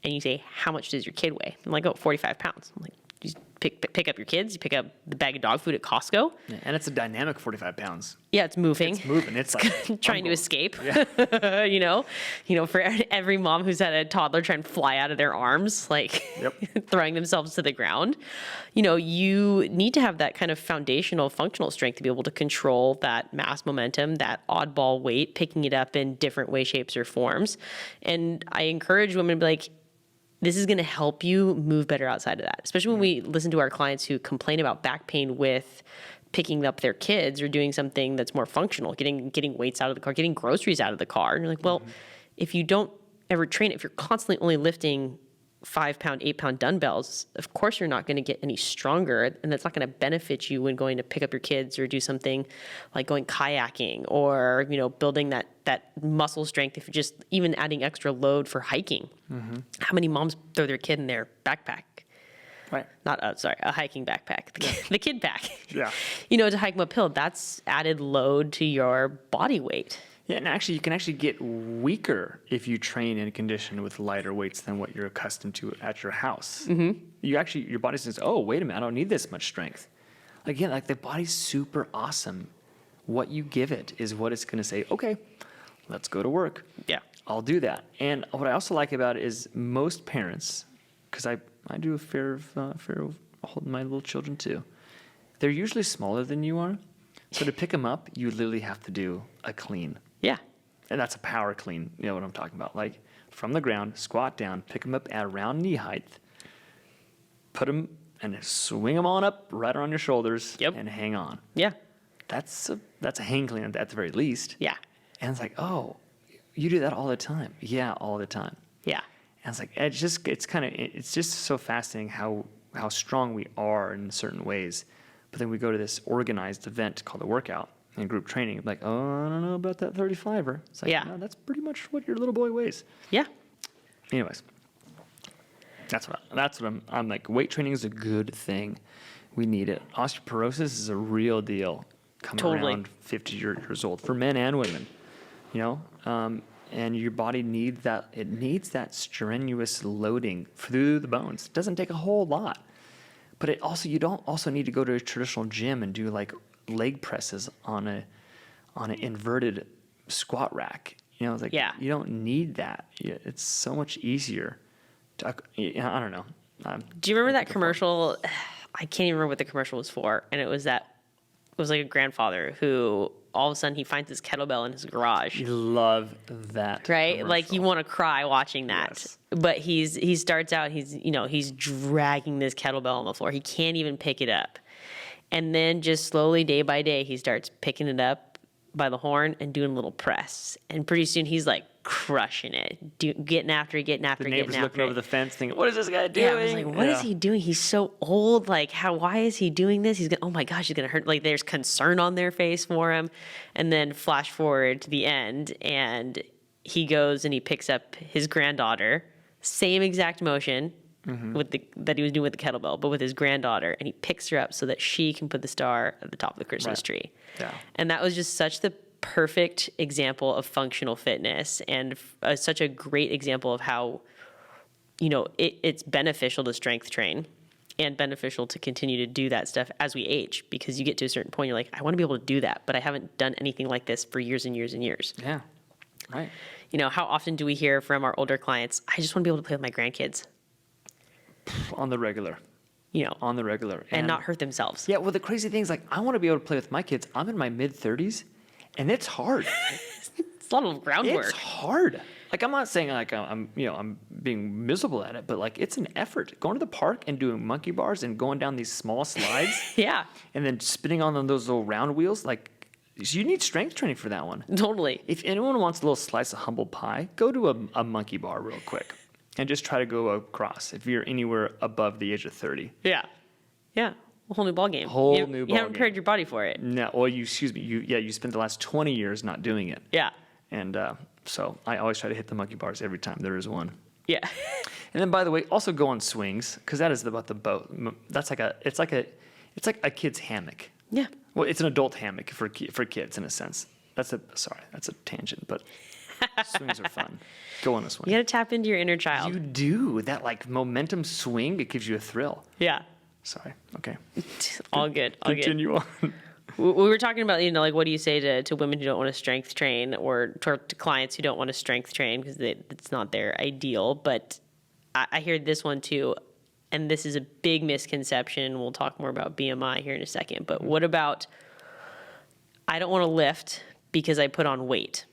Speaker 1: And you say, how much does your kid weigh? I'm like, 45 pounds. I'm like, you pick up your kids, you pick up the bag of dog food at Costco.
Speaker 2: Yeah, and it's a dynamic 45 pounds.
Speaker 1: Yeah, it's moving.
Speaker 2: It's moving. It's like
Speaker 1: trying to escape.
Speaker 2: Yeah.
Speaker 1: For every mom who's had a toddler trying to fly out of their arms, throwing themselves to the ground, you need to have that kind of foundational functional strength to be able to control that mass momentum, that oddball weight, picking it up in different ways, shapes, or forms. And I encourage women to be like, this is going to help you move better outside of that, especially when we listen to our clients who complain about back pain with picking up their kids or doing something that's more functional, getting weights out of the car, getting groceries out of the car. And you're like, well, if you don't ever train, if you're constantly only lifting 5-pound, 8-pound dumbbells, of course you're not going to get any stronger, and that's not going to benefit you when going to pick up your kids or do something like going kayaking or building that muscle strength. If you're just even adding extra load for hiking, how many moms throw their kid in their backpack?
Speaker 2: Right.
Speaker 1: A hiking backpack, the kid pack.
Speaker 2: Yeah.
Speaker 1: To hike them uphill, that's added load to your body weight.
Speaker 2: Yeah, and you can actually get weaker if you train and condition with lighter weights than what you're accustomed to at your house. Mm-hmm. Your body says, oh, wait a minute, I don't need this much strength. Again, the body's super awesome. What you give it is what it's going to say, okay, let's go to work.
Speaker 1: Yeah.
Speaker 2: I'll do that. And what I also like about it is most parents, because I do a fair of holding my little children too, they're usually smaller than you are. So to pick them up, you literally have to do a clean.
Speaker 1: Yeah.
Speaker 2: And that's a power clean. You know what I'm talking about. Like from the ground, squat down, pick them up at around knee height, put them and swing them on up right around your shoulders and hang on.
Speaker 1: Yeah.
Speaker 2: That's a hang clean at the very least.
Speaker 1: Yeah.
Speaker 2: And it's like, oh, you do that all the time. Yeah, all the time.
Speaker 1: Yeah.
Speaker 2: And it's like, it's just so fascinating how strong we are in certain ways. But then we go to this organized event called a workout and group training. Like, oh, I don't know about that 35er. It's like, no, that's pretty much what your little boy weighs.
Speaker 1: Yeah. Anyways,
Speaker 2: that's what I'm like. Weight training is a good thing. We need it. Osteoporosis is a real deal coming around 50 years old for men and women. And your body needs that. It needs that strenuous loading through the bones. It doesn't take a whole lot. But you don't also need to go to a traditional gym and do like leg presses on on an inverted squat rack. You know, it's like,
Speaker 1: Yeah.
Speaker 2: you don't need that. It's so much easier. I don't know.
Speaker 1: Do you remember that commercial? I can't even remember what the commercial was for. And it was like a grandfather who all of a sudden he finds his kettlebell in his garage.
Speaker 2: You love that.
Speaker 1: Right?
Speaker 2: Commercial.
Speaker 1: Like you want to cry watching that.
Speaker 2: Yes.
Speaker 1: But he starts out, he's dragging this kettlebell on the floor. He can't even pick it up. And then just slowly, day by day, he starts picking it up by the horn and doing a little press. And pretty soon he's like crushing it, getting after it.
Speaker 2: The neighbors looking over the fence thinking, what is this guy doing?
Speaker 1: Yeah, I was like, what is he doing? He's so old. Like, why is he doing this? Oh my gosh, he's going to hurt. Like, there's concern on their face for him. And then flash forward to the end, and he goes and he picks up his granddaughter, same exact motion that he was doing with the kettlebell, but with his granddaughter, and he picks her up so that she can put the star at the top of the Christmas tree.
Speaker 2: Yeah.
Speaker 1: And that was just such the perfect example of functional fitness, and such a great example of how, it's beneficial to strength train and beneficial to continue to do that stuff as we age, because you get to a certain point, you're like, I want to be able to do that, but I haven't done anything like this for years and years and years.
Speaker 2: Yeah. Right.
Speaker 1: How often do we hear from our older clients, I just want to be able to play with my grandkids?
Speaker 2: On the regular. On the regular.
Speaker 1: And not hurt themselves.
Speaker 2: Yeah, well, the crazy thing is, like, I want to be able to play with my kids. I'm in my mid-30s, and it's hard.
Speaker 1: It's a lot of groundwork.
Speaker 2: It's hard. Like, I'm not saying, like, I'm being miserable at it, but, like, it's an effort. Going to the park and doing monkey bars and going down these small slides.
Speaker 1: Yeah.
Speaker 2: And then spinning on those little round wheels, like, you need strength training for that one.
Speaker 1: Totally.
Speaker 2: If anyone wants a little slice of humble pie, go to a monkey bar real quick. And just try to go across if you're anywhere above the age of 30.
Speaker 1: Yeah. Yeah. A whole new ballgame. You haven't prepared your body for it.
Speaker 2: No, well, you spent the last 20 years not doing it.
Speaker 1: Yeah.
Speaker 2: And so I always try to hit the monkey bars every time there is one.
Speaker 1: Yeah.
Speaker 2: And then, by the way, also go on swings, because that is about the boat. It's like a kid's hammock.
Speaker 1: Yeah.
Speaker 2: Well, it's an adult hammock for kids in a sense. That's a tangent, but swings are fun. Go on a swing.
Speaker 1: You got to tap into your inner child.
Speaker 2: You do. That, like, momentum swing, it gives you a thrill.
Speaker 1: Yeah.
Speaker 2: Sorry. Okay.
Speaker 1: All good.
Speaker 2: Continue on.
Speaker 1: We were talking about, like, what do you say to women who don't want to strength train, or to clients who don't want to strength train because it's not their ideal. But I hear this one too, and this is a big misconception. We'll talk more about BMI here in a second. But what about, I don't want to lift because I put on weight?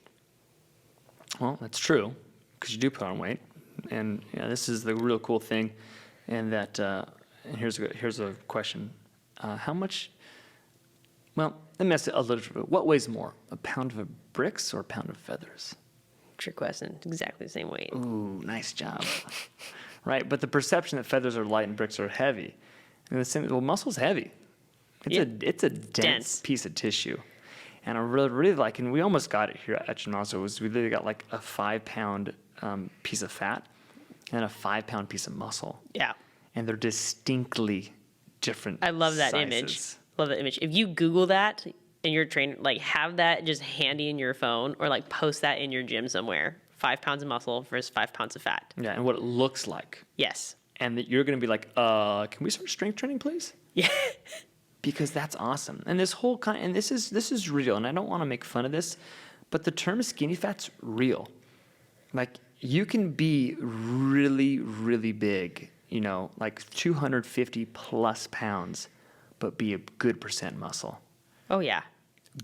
Speaker 2: Well, that's true, because you do put on weight, and this is the real cool thing. And that, and here's a question: how much? Well, let me ask it a little bit. What weighs more, a pound of bricks or a pound of feathers?
Speaker 1: Trick question. Exactly the same weight.
Speaker 2: Ooh, nice job. Right, but the perception that feathers are light and bricks are heavy, and the same. Well, muscle's heavy. It's a dense piece of tissue. And I really like, and we almost got it here at Gymnazo, was we literally got like a 5-pound piece of fat and a 5-pound piece of muscle.
Speaker 1: Yeah.
Speaker 2: And they're distinctly different
Speaker 1: I love that
Speaker 2: sizes.
Speaker 1: image. Love that image. If you Google that and you're trained, like, have that just handy in your phone, or like post that in your gym somewhere. 5 pounds of muscle versus 5 pounds of fat.
Speaker 2: Yeah, and what it looks like.
Speaker 1: Yes.
Speaker 2: And that you're going to be like, can we start strength training, please?
Speaker 1: Yeah.
Speaker 2: Because that's awesome. And this whole and this is real, and I don't want to make fun of this, but the term skinny fat's real. Like, you can be really, really big, like 250 plus pounds, but be a good percent muscle.
Speaker 1: Oh, yeah.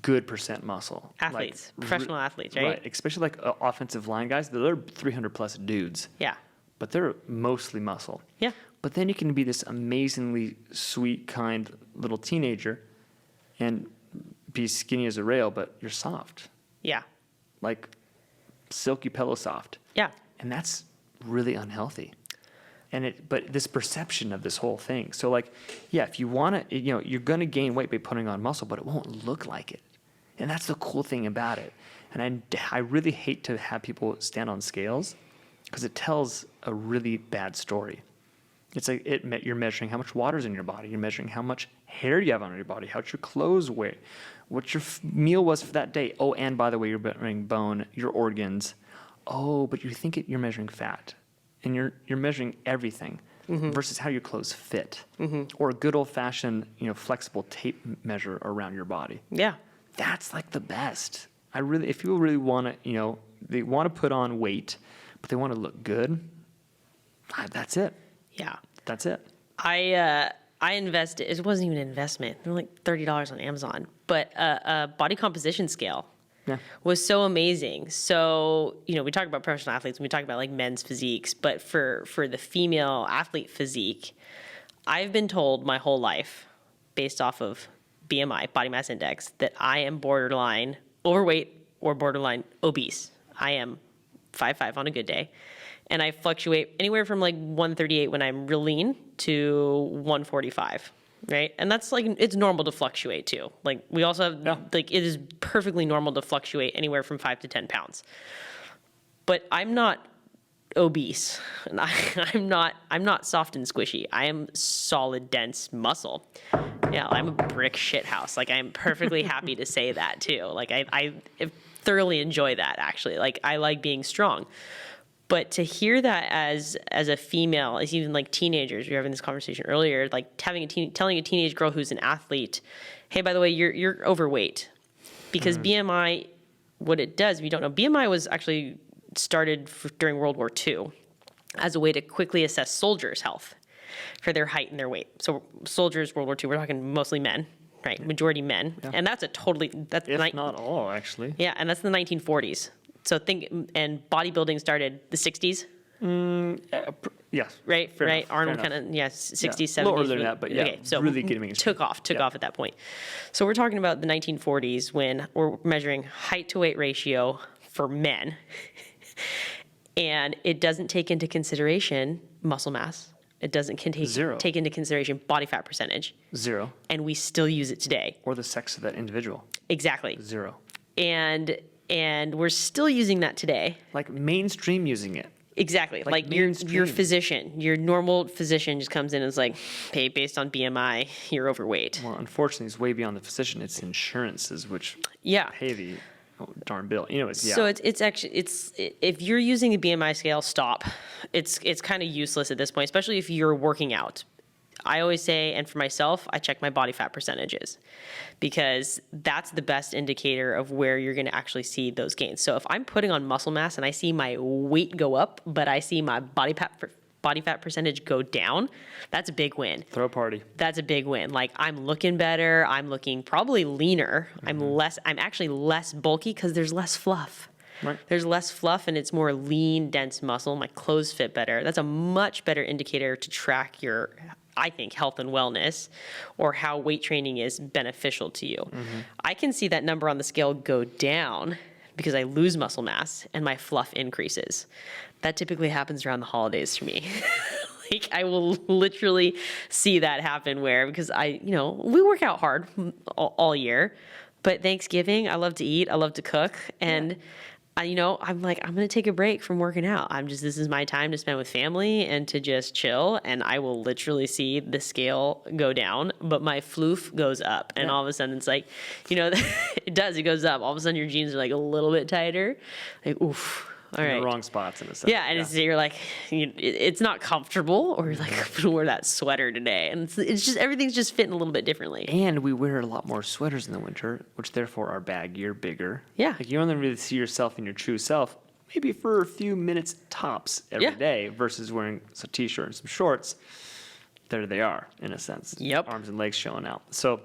Speaker 2: Good percent muscle.
Speaker 1: Athletes, professional athletes, right?
Speaker 2: Right, especially like offensive line guys. They're 300 plus dudes.
Speaker 1: Yeah.
Speaker 2: But they're mostly muscle.
Speaker 1: Yeah.
Speaker 2: But then you can be this amazingly sweet, kind little teenager and be skinny as a rail, but you're soft.
Speaker 1: Yeah.
Speaker 2: Like silky pillow soft.
Speaker 1: Yeah.
Speaker 2: And that's really unhealthy. But this perception of this whole thing. So, like, yeah, if you want to, you're going to gain weight by putting on muscle, but it won't look like it. And that's the cool thing about it. And I really hate to have people stand on scales, because it tells a really bad story. It's like you're measuring how much water's in your body. You're measuring how much hair you have on your body, how much your clothes weigh, what your meal was for that day. Oh, and by the way, you're measuring bone, your organs. Oh, but you think you're measuring fat, and you're measuring everything versus how your clothes fit, or a good old fashioned flexible tape measure around your body.
Speaker 1: Yeah.
Speaker 2: that's like the best. If people really want to, they want to put on weight, but they want to look good, that's it.
Speaker 1: Yeah.
Speaker 2: That's it.
Speaker 1: I invested, it wasn't even an investment. They were like $30 on Amazon, but a body composition scale was so amazing. So, we talk about professional athletes and we talk about like men's physiques, but for the female athlete physique, I've been told my whole life, based off of BMI, body mass index, that I am borderline overweight or borderline obese. I am 5'5" on a good day. And I fluctuate anywhere from like 138 when I'm real lean to 145, right? And that's like, it's normal to fluctuate too. Like we also have, like it is perfectly normal to fluctuate anywhere from 5 to 10 pounds. But I'm not obese. And I'm not soft and squishy. I am solid, dense muscle. Yeah, I'm a brick shit house. Like I'm perfectly happy to say that too. Like I thoroughly enjoy that actually. Like I like being strong. But to hear that as a female, as even like teenagers, we were having this conversation earlier, like telling a teenage girl who's an athlete, hey, by the way, you're overweight. Because BMI, what it does, if you don't know, BMI was actually started during World War II as a way to quickly assess soldiers' health for their height and their weight. So soldiers, World War II, we're talking mostly men, right? Majority men. Yeah. And that's
Speaker 2: if not all, actually.
Speaker 1: Yeah, and that's the 1940s. So and bodybuilding started the 60s.
Speaker 2: Yes.
Speaker 1: Right.
Speaker 2: Fair
Speaker 1: right.
Speaker 2: Enough,
Speaker 1: Arnold kind of 60s, 70s.
Speaker 2: A little earlier than that, but yeah.
Speaker 1: Okay, so
Speaker 2: really getting
Speaker 1: took off at that point. So we're talking about the 1940s when we're measuring height to weight ratio for men, and it doesn't take into consideration muscle mass. It doesn't take into consideration body fat percentage.
Speaker 2: 0.
Speaker 1: And we still use it today.
Speaker 2: Or the sex of that individual.
Speaker 1: Exactly.
Speaker 2: 0.
Speaker 1: And we're still using that today.
Speaker 2: Like mainstream using it.
Speaker 1: Exactly. Like your physician, your normal physician just comes in and is like, hey, based on BMI, you're overweight.
Speaker 2: Well, unfortunately, it's way beyond the physician. It's insurances, which pay the darn bill.
Speaker 1: So it's actually, if you're using a BMI scale, stop. It's kind of useless at this point, especially if you're working out. I always say, and for myself, I check my body fat percentages because that's the best indicator of where you're going to actually see those gains. So if I'm putting on muscle mass and I see my weight go up, but I see my body fat percentage go down, that's a big win.
Speaker 2: Throw a party.
Speaker 1: That's a big win. Like I'm looking better. I'm looking probably leaner. I'm actually less bulky because there's less fluff.
Speaker 2: Right.
Speaker 1: There's less fluff and it's more lean, dense muscle. My clothes fit better. That's a much better indicator to track your, I think, health and wellness or how weight training is beneficial to you. I can see that number on the scale go down because I lose muscle mass and my fluff increases. That typically happens around the holidays for me. Like I will literally see that happen because we work out hard all year, but Thanksgiving, I love to eat, I love to cook, and I'm like, I'm going to take a break from working out. This is my time to spend with family and to just chill. And I will literally see the scale go down, but my floof goes up. And all of a sudden it's like, it does, it goes up. All of a sudden your jeans are like a little bit tighter. Like, oof. All right.
Speaker 2: In the wrong spots in a sense.
Speaker 1: Yeah, and you're like, it's not comfortable, or you're like, I'm gonna wear that sweater today, and it's just everything's just fitting a little bit differently.
Speaker 2: And we wear a lot more sweaters in the winter, which therefore are baggier, bigger.
Speaker 1: Yeah,
Speaker 2: like you only really see yourself in your true self maybe for a few minutes tops every day, versus wearing a t-shirt and some shorts. There they are, in a sense.
Speaker 1: Yep,
Speaker 2: arms and legs showing out. So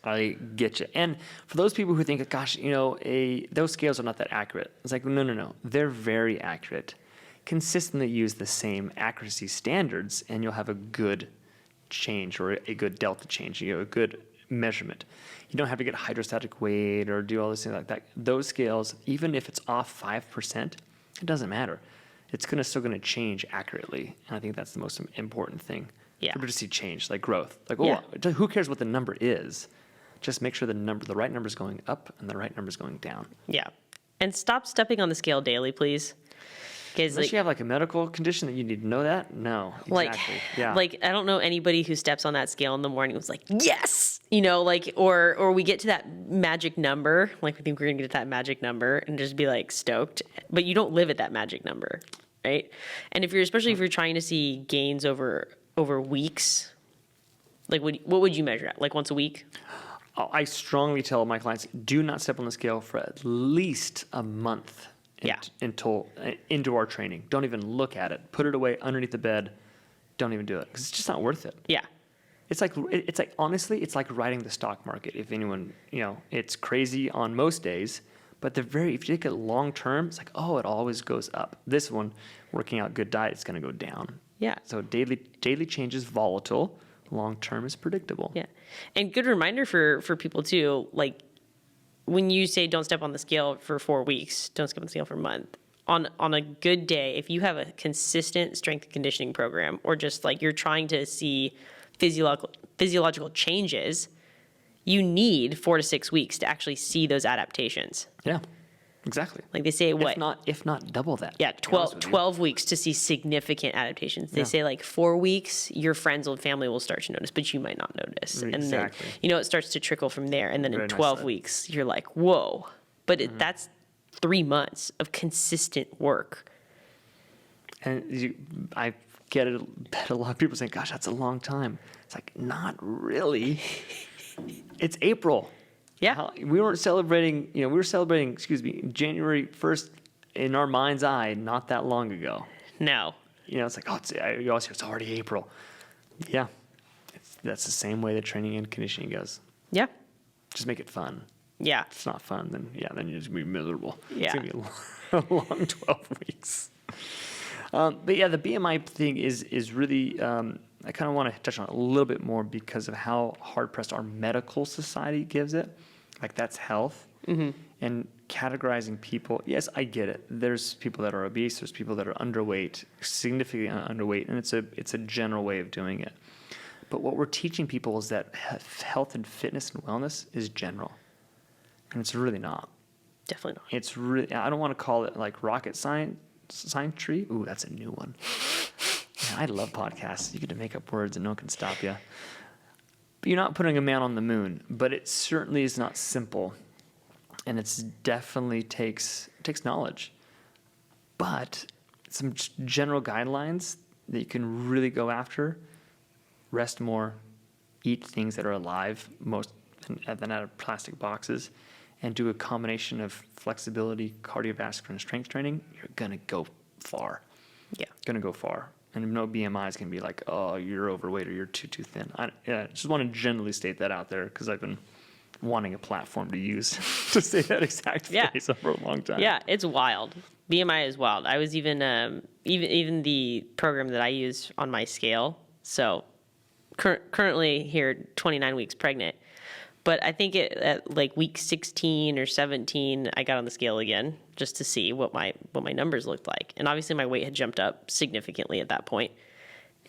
Speaker 2: I get you. And for those people who think, gosh, those scales are not that accurate. It's like, no. They're very accurate. Consistently use the same accuracy standards and you'll have a good change or a good delta change, a good measurement. You don't have to get hydrostatic weight or do all this things like that. Those scales, even if it's off 5%, it doesn't matter. It's still going to change accurately. And I think that's the most important thing. Yeah. For to see change, like growth. Like, who cares what the number is? Just make sure the right number is going up and the right number is going down. Yeah. And stop stepping on the scale daily, please. Unless you have like a medical condition that you need to know that. No, exactly. Like I don't know anybody who steps on that scale in the morning who's like, yes, or we get to that magic number. Like we think we're going to get to that magic number and just be like stoked, but you don't live at that magic number, right? And especially if you're trying to see gains over weeks, like what would you measure at? Like once a week? I strongly tell my clients, do not step on the scale for at least a month into our training. Don't even look at it. Put it away underneath the bed. Don't even do it because it's just not worth it.
Speaker 1: Yeah.
Speaker 2: It's like honestly, it's like riding the stock market. If anyone, it's crazy on most days, but if you take it long term, it's like, oh, it always goes up. This one, working out, good diet, it's going to go down.
Speaker 1: Yeah.
Speaker 2: So daily change is volatile. Long term is predictable.
Speaker 1: Yeah. And good reminder for people too, like when you say don't step on the scale for 4 weeks, don't step on the scale for a month. On a good day, if you have a consistent strength and conditioning program, or just like you're trying to see physiological changes, you need 4 to 6 weeks to actually see those adaptations.
Speaker 2: Yeah, exactly.
Speaker 1: Like they say, what?
Speaker 2: If not double that.
Speaker 1: Yeah, 12 weeks to see significant adaptations. They say like 4 weeks, your friends and family will start to notice, but you might not notice.
Speaker 2: Exactly.
Speaker 1: And then, it starts to trickle from there. And then
Speaker 2: Very
Speaker 1: in
Speaker 2: nice
Speaker 1: 12
Speaker 2: said.
Speaker 1: weeks, you're like, whoa. But that's 3 months of consistent work.
Speaker 2: And I get it. Bet a lot of people saying, "Gosh, that's a long time." It's like, not really. It's April.
Speaker 1: Yeah.
Speaker 2: We weren't celebrating. We were celebrating. January 1st in our mind's eye, not that long ago.
Speaker 1: No.
Speaker 2: It's like, you always hear it's already April. Yeah, that's the same way that training and conditioning goes.
Speaker 1: Yeah.
Speaker 2: Just make it fun.
Speaker 1: Yeah.
Speaker 2: If it's not fun, then you're just gonna be miserable.
Speaker 1: Yeah.
Speaker 2: It's gonna be a long 12 weeks. But yeah, the BMI thing is really, I kind of want to touch on it a little bit more because of how hard pressed our medical society gives it. Like that's health. Mm-hmm. And categorizing people, yes, I get it. There's people that are obese, there's people that are underweight, significantly underweight, and it's a general way of doing it. But what we're teaching people is that health and fitness and wellness is general. And it's really not.
Speaker 1: Definitely not.
Speaker 2: It's really, I don't want to call it like rocket science tree. Ooh, that's a new one. Man, I love podcasts. You get to make up words and no one can stop you. But you're not putting a man on the moon, but it certainly is not simple. And it's definitely takes knowledge. But some general guidelines that you can really go after: rest more, eat things that are alive, most than out of plastic boxes, and do a combination of flexibility, cardiovascular, and strength training. You're gonna go far.
Speaker 1: Yeah.
Speaker 2: Gonna go far. And no BMI is gonna be like, oh, you're overweight or you're too thin. I just want to generally state that out there because I've been wanting a platform to use to say that exact phrase for a long time.
Speaker 1: Yeah, it's wild. BMI is wild. I was even the program that I use on my scale. So currently here, 29 weeks pregnant. But I think at like week 16 or 17, I got on the scale again just to see what my numbers looked like. And obviously my weight had jumped up significantly at that point.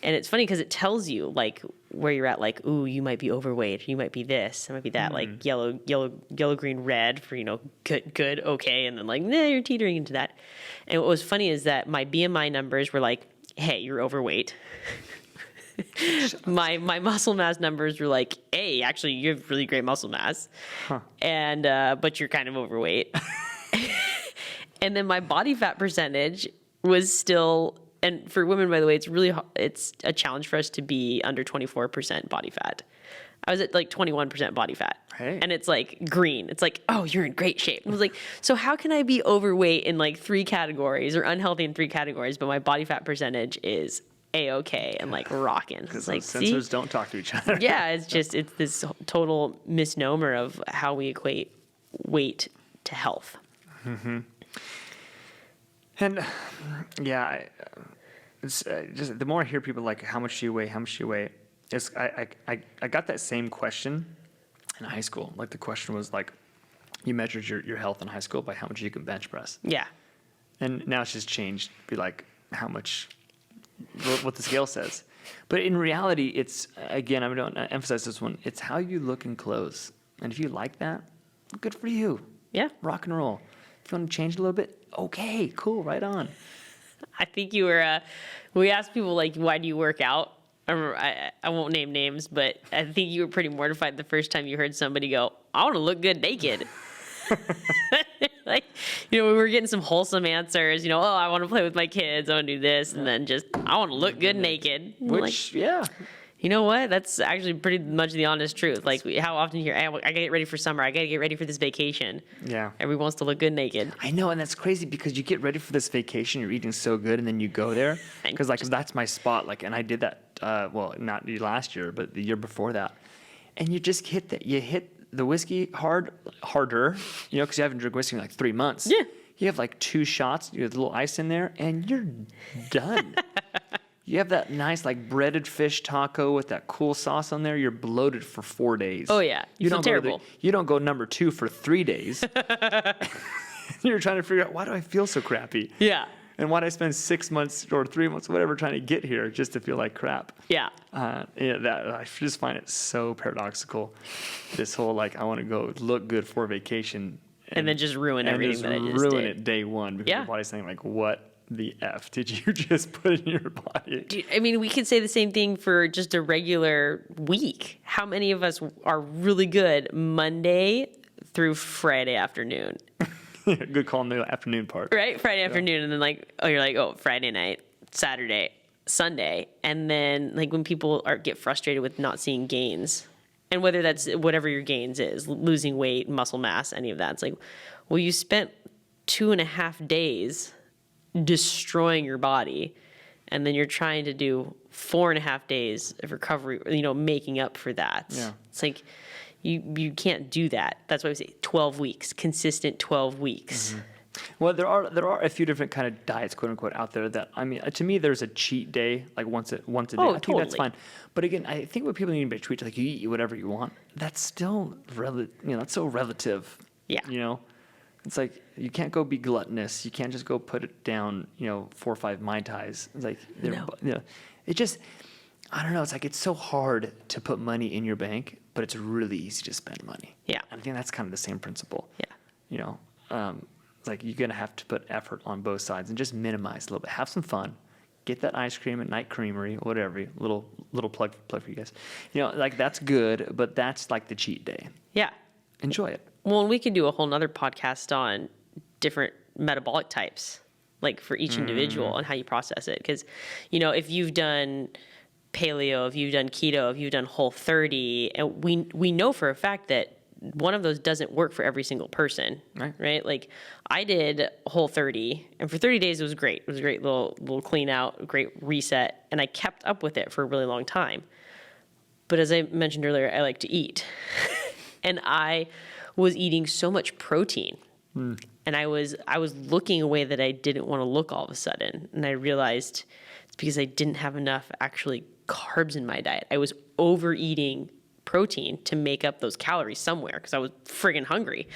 Speaker 1: And it's funny because it tells you like where you're at, like, ooh, you might be overweight, you might be this, it might be that, like yellow, green, red for, good, okay. And then like, nah, you're teetering into that. And what was funny is that my BMI numbers were like, hey, you're overweight. my muscle mass numbers were like, hey, actually, you have really great muscle mass, and but you're kind of overweight. And then my body fat percentage was still, and for women, by the way, it's a challenge for us to be under 24% body fat. I was at like 21% body fat.
Speaker 2: Hey.
Speaker 1: And it's like green. It's like, oh, you're in great shape. I was like, so how can I be overweight in like 3 categories or unhealthy in 3 categories, but my body fat percentage is A-okay and like rocking?
Speaker 2: Because
Speaker 1: like,
Speaker 2: sensors don't talk to each other.
Speaker 1: Yeah, it's this total misnomer of how we equate weight to health.
Speaker 2: Mm-hmm. And yeah, it's just the more I hear people like, how much do you weigh? I got that same question in high school. Like the question was like, you measured your health in high school by how much you can bench press.
Speaker 1: Yeah.
Speaker 2: And now it's just changed. Be like, how much, what the scale says. But in reality, it's, again, I'm going to emphasize this one. It's how you look in clothes. And if you like that, good for you.
Speaker 1: Yeah.
Speaker 2: Rock and roll. If you want to change a little bit, okay, cool, right on.
Speaker 1: I think you were, we asked people like, why do you work out? I won't name names, but I think you were pretty mortified the first time you heard somebody go, I want to look good naked. Like, we were getting some wholesome answers, oh, I want to play with my kids, I want to do this, and then just, I want to look good naked.
Speaker 2: Which,
Speaker 1: like, You know what? That's actually pretty much the honest truth. Like, how often you hear, I gotta get ready for summer. I gotta get ready for this vacation.
Speaker 2: Yeah.
Speaker 1: Everyone wants to look good naked.
Speaker 2: I know, and that's crazy because you get ready for this vacation, you're eating so good, and then you go there.
Speaker 1: And
Speaker 2: Because, like, that's my spot. Like, and I did that, well, not last year, but the year before that. And you just hit that. You hit the whiskey harder, you know, because you haven't drank whiskey in like 3 months.
Speaker 1: Yeah.
Speaker 2: You have like 2 shots, you have a little ice in there, and you're done. You have that nice like breaded fish taco with that cool sauce on there. You're bloated for 4 days.
Speaker 1: Oh yeah, you feel terrible.
Speaker 2: You don't go number 2 for 3 days. You're trying to figure out, why do I feel so crappy?
Speaker 1: Yeah.
Speaker 2: And why did I spend 6 months or 3 months, whatever, trying to get here just to feel like crap?
Speaker 1: Yeah.
Speaker 2: That I just find it so paradoxical. This whole like, I want to go look good for vacation,
Speaker 1: And then just ruin everything that I just
Speaker 2: ruin
Speaker 1: did.
Speaker 2: it day one because
Speaker 1: Yeah.
Speaker 2: your body's saying like, what the F did you just put in your body?
Speaker 1: Dude, I mean, we could say the same thing for just a regular week. How many of us are really good Monday through Friday afternoon?
Speaker 2: Good call on the afternoon part.
Speaker 1: Right? Friday afternoon, and then like, you're like, Friday night, Saturday, Sunday. And then like when people get frustrated with not seeing gains, and whether that's whatever your gains is, losing weight, muscle mass, any of that, it's like, well, you spent 2.5 days destroying your body, and then you're trying to do 4.5 days of recovery, you know, making up for that.
Speaker 2: Yeah.
Speaker 1: It's like you can't do that. That's why we say 12 weeks, consistent 12 weeks.
Speaker 2: Mm-hmm. Well, there are a few different kind of diets, quote unquote, out there that, I mean, to me, there's a cheat day, like once a day. I think
Speaker 1: totally.
Speaker 2: that's fine. But again, I think what people need to be treated like, you eat whatever you want. That's still that's so relative.
Speaker 1: Yeah.
Speaker 2: You know, it's like you can't go be gluttonous. You can't just go put it down. 4 or 5 Mai Tais. It's like
Speaker 1: No.
Speaker 2: it just, I don't know. It's like it's so hard to put money in your bank, but it's really easy to spend money.
Speaker 1: Yeah.
Speaker 2: I think that's kind of the same principle.
Speaker 1: Yeah.
Speaker 2: It's like you're gonna have to put effort on both sides and just minimize a little bit. Have some fun. Get that ice cream at Night Creamery, whatever. Little plug for you guys. Like that's good, but that's like the cheat day.
Speaker 1: Yeah.
Speaker 2: Enjoy it.
Speaker 1: Well, and we could do a whole nother podcast on different metabolic types, like for each individual and how you process it. Because, if you've done paleo, if you've done keto, if you've done Whole30, and we know for a fact that one of those doesn't work for every single person, right? Like I did Whole30, and for 30 days it was great. It was a great little clean out, great reset, and I kept up with it for a really long time. But as I mentioned earlier, I like to eat, and I was eating so much protein, and I was looking a way that I didn't want to look all of a sudden, and I realized it's because I didn't have enough actually carbs in my diet. I was overeating protein to make up those calories somewhere because I was friggin' hungry.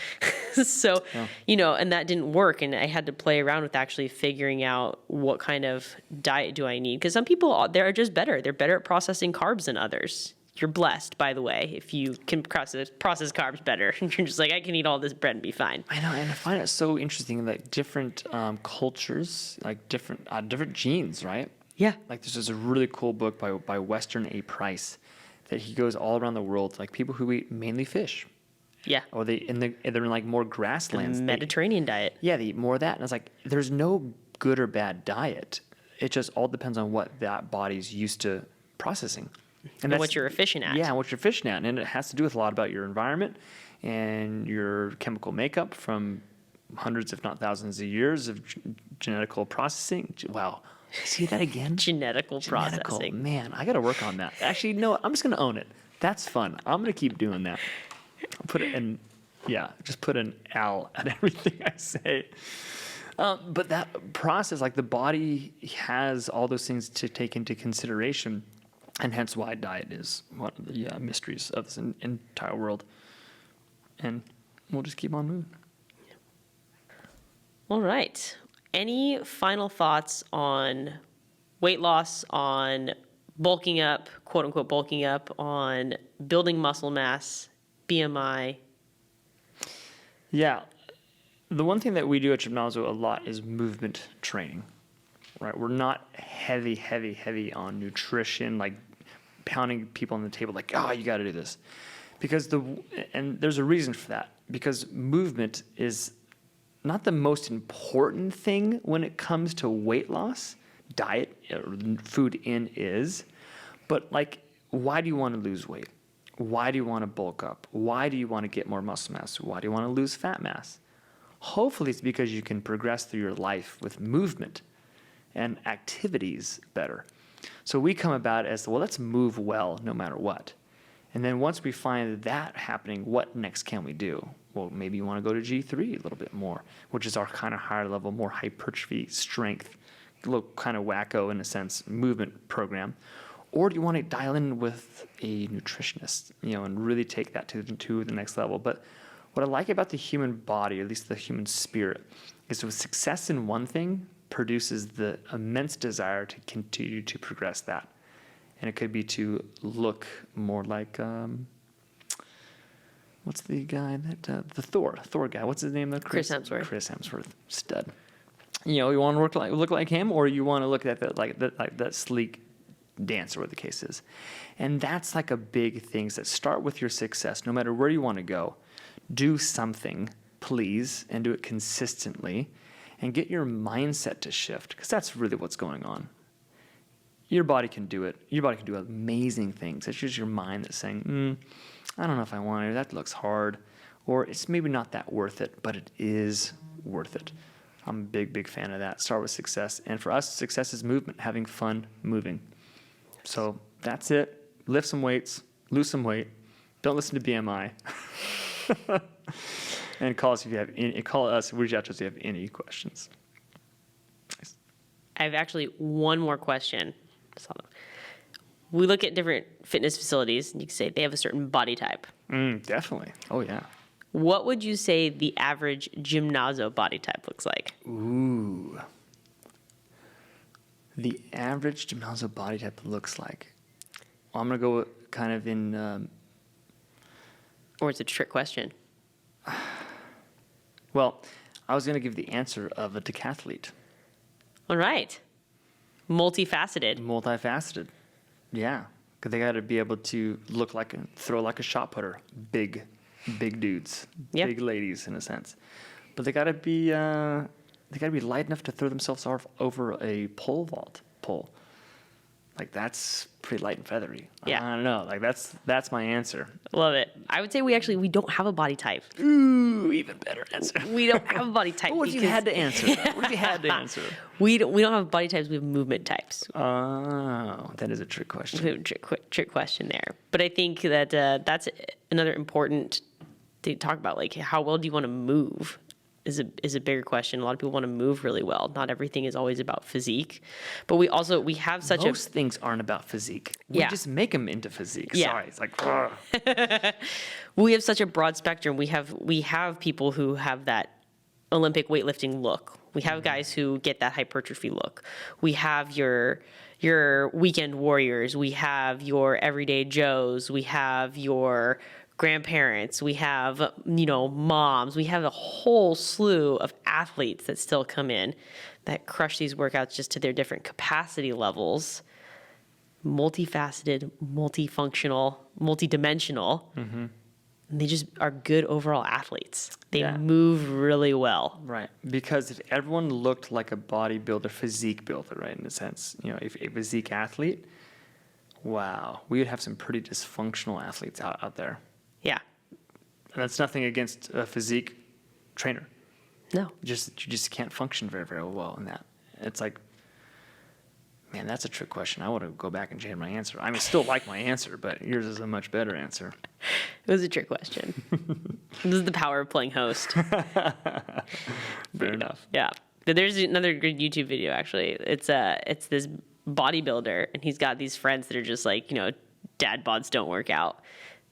Speaker 1: So, and that didn't work. And I had to play around with actually figuring out what kind of diet do I need. Because some people, they're just better. They're better at processing carbs than others. You're blessed, by the way, if you can process carbs better. You're just like, I can eat all this bread and be fine.
Speaker 2: I know, and I find it so interesting that different cultures, like different genes, right?
Speaker 1: Yeah.
Speaker 2: Like there's just a really cool book by Western A. Price that he goes all around the world, like people who eat mainly fish.
Speaker 1: Yeah.
Speaker 2: Or they're in like more grasslands.
Speaker 1: Mediterranean diet.
Speaker 2: Yeah, they eat more of that. And it's like, there's no good or bad diet. It just all depends on what that body's used to processing.
Speaker 1: And what you're efficient at.
Speaker 2: Yeah, what you're efficient at. And it has to do with a lot about your environment and your chemical makeup from hundreds, if not thousands of years of genetical processing. Wow. See that again?
Speaker 1: Genetical processing.
Speaker 2: Man, I got to work on that. Actually, no, I'm just going to own it. That's fun. I'm going to keep doing that. I'll put it in, just put an L at everything I say. But that process, like the body has all those things to take into consideration, and hence why diet is one of the mysteries of this entire world. And we'll just keep on moving.
Speaker 1: All right. Any final thoughts on weight loss, on bulking up, quote unquote bulking up, on building muscle mass, BMI?
Speaker 2: Yeah. The one thing that we do at Gymnazo a lot is movement training, right? We're not heavy on nutrition, like pounding people on the table like, you got to do this. And there's a reason for that, because movement is not the most important thing when it comes to weight loss. Diet or food in is, but like why do you want to lose weight? Why do you want to bulk up? Why do you want to get more muscle mass? Why do you want to lose fat mass? Hopefully it's because you can progress through your life with movement and activities better. So we come about it as, well, let's move well no matter what. And then once we find that happening, what next can we do? Well, maybe you want to go to G3 a little bit more, which is our kind of higher level, more hypertrophy, strength, a little kind of wacko in a sense, movement program. Or do you want to dial in with a nutritionist, and really take that to the next level? But what I like about the human body, or at least the human spirit, is with success in one thing produces the immense desire to continue to progress that. And it could be to look more like, what's the guy that, the Thor guy, what's his name?
Speaker 1: Chris Hemsworth.
Speaker 2: Chris Hemsworth, stud. You want to look like him, or you want to look at that sleek dancer, what the case is. And that's like a big thing. So start with your success, no matter where you want to go. Do something, please, and do it consistently, and get your mindset to shift, because that's really what's going on. Your body can do it. Your body can do amazing things. It's just your mind that's saying, I don't know if I want it. That looks hard. Or it's maybe not that worth it, but it is worth it. I'm a big, big fan of that. Start with success. And for us, success is movement, having fun moving. So that's it. Lift some weights, lose some weight. Don't listen to BMI. And call us if you have any, reach out to us if you have any questions.
Speaker 1: I have actually one more question. We look at different fitness facilities, and you can say they have a certain body type.
Speaker 2: Definitely. Oh, yeah.
Speaker 1: What would you say the average Gymnazo body type looks like?
Speaker 2: Ooh. The average Gymnazo body type looks like. Well, I'm going to go kind of in...
Speaker 1: Or it's a trick question.
Speaker 2: Well, I was going to give the answer of a decathlete.
Speaker 1: All right. Multifaceted.
Speaker 2: Multifaceted. Yeah. Because they got to be able to throw like a shot putter. Big dudes.
Speaker 1: Yep.
Speaker 2: Big ladies in a sense. But they got to be light enough to throw themselves over a pole vault. Like, that's pretty light and feathery.
Speaker 1: Yeah.
Speaker 2: I don't know. Like, that's my answer.
Speaker 1: Love it. I would say we don't have a body type.
Speaker 2: Ooh, even better answer.
Speaker 1: We don't have a body type.
Speaker 2: What if you had to answer that? What if you had to answer?
Speaker 1: We don't have body types. We have movement types.
Speaker 2: Oh, that is a trick question.
Speaker 1: We have a trick question there. But I think that that's another important thing to talk about. Like, how well do you want to move? Is a bigger question. A lot of people want to move really well. Not everything is always about physique, but we have such
Speaker 2: Most things aren't about physique. We just make them into physique.
Speaker 1: Yeah.
Speaker 2: Sorry, it's like.
Speaker 1: We have such a broad spectrum. We have people who have that Olympic weightlifting look. We have guys who get that hypertrophy look. We have your weekend warriors. We have your everyday Joes. We have your grandparents, we have, moms, we have a whole slew of athletes that still come in that crush these workouts just to their different capacity levels. Multifaceted, multifunctional, multidimensional. Mm-hmm. And they just are good overall athletes. They move really well.
Speaker 2: Right. Because if everyone looked like a bodybuilder, physique builder, right, in a sense, if a physique athlete, wow, we would have some pretty dysfunctional athletes out there.
Speaker 1: Yeah.
Speaker 2: And that's nothing against a physique trainer.
Speaker 1: No.
Speaker 2: You just can't function very, very well in that. It's like, man, that's a trick question. I want to go back and change my answer. I still like my answer, but yours is a much better answer.
Speaker 1: It was a trick question. This is the power of playing host.
Speaker 2: Fair enough.
Speaker 1: Yeah. But there's another good YouTube video, actually. It's this bodybuilder, and he's got these friends that are just like, dad bods don't work out.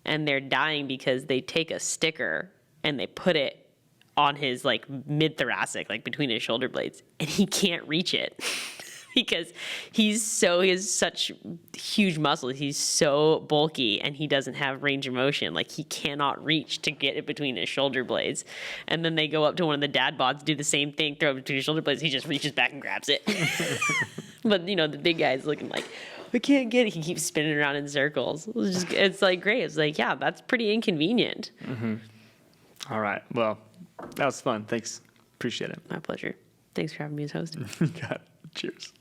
Speaker 1: And they're dying because they take a sticker and they put it on his mid-thoracic, between his shoulder blades, and he can't reach it because he has such huge muscles. He's so bulky and he doesn't have range of motion. He cannot reach to get it between his shoulder blades. And then they go up to one of the dad bods, do the same thing, throw it between his shoulder blades. He just reaches back and grabs it. But the big guy's looking like, I can't get it. He keeps spinning around in circles. It's great. It's yeah, that's pretty inconvenient.
Speaker 2: Mm-hmm. All right. Well, that was fun. Thanks. Appreciate it.
Speaker 1: My pleasure. Thanks for having me as host.
Speaker 2: Got it. Cheers.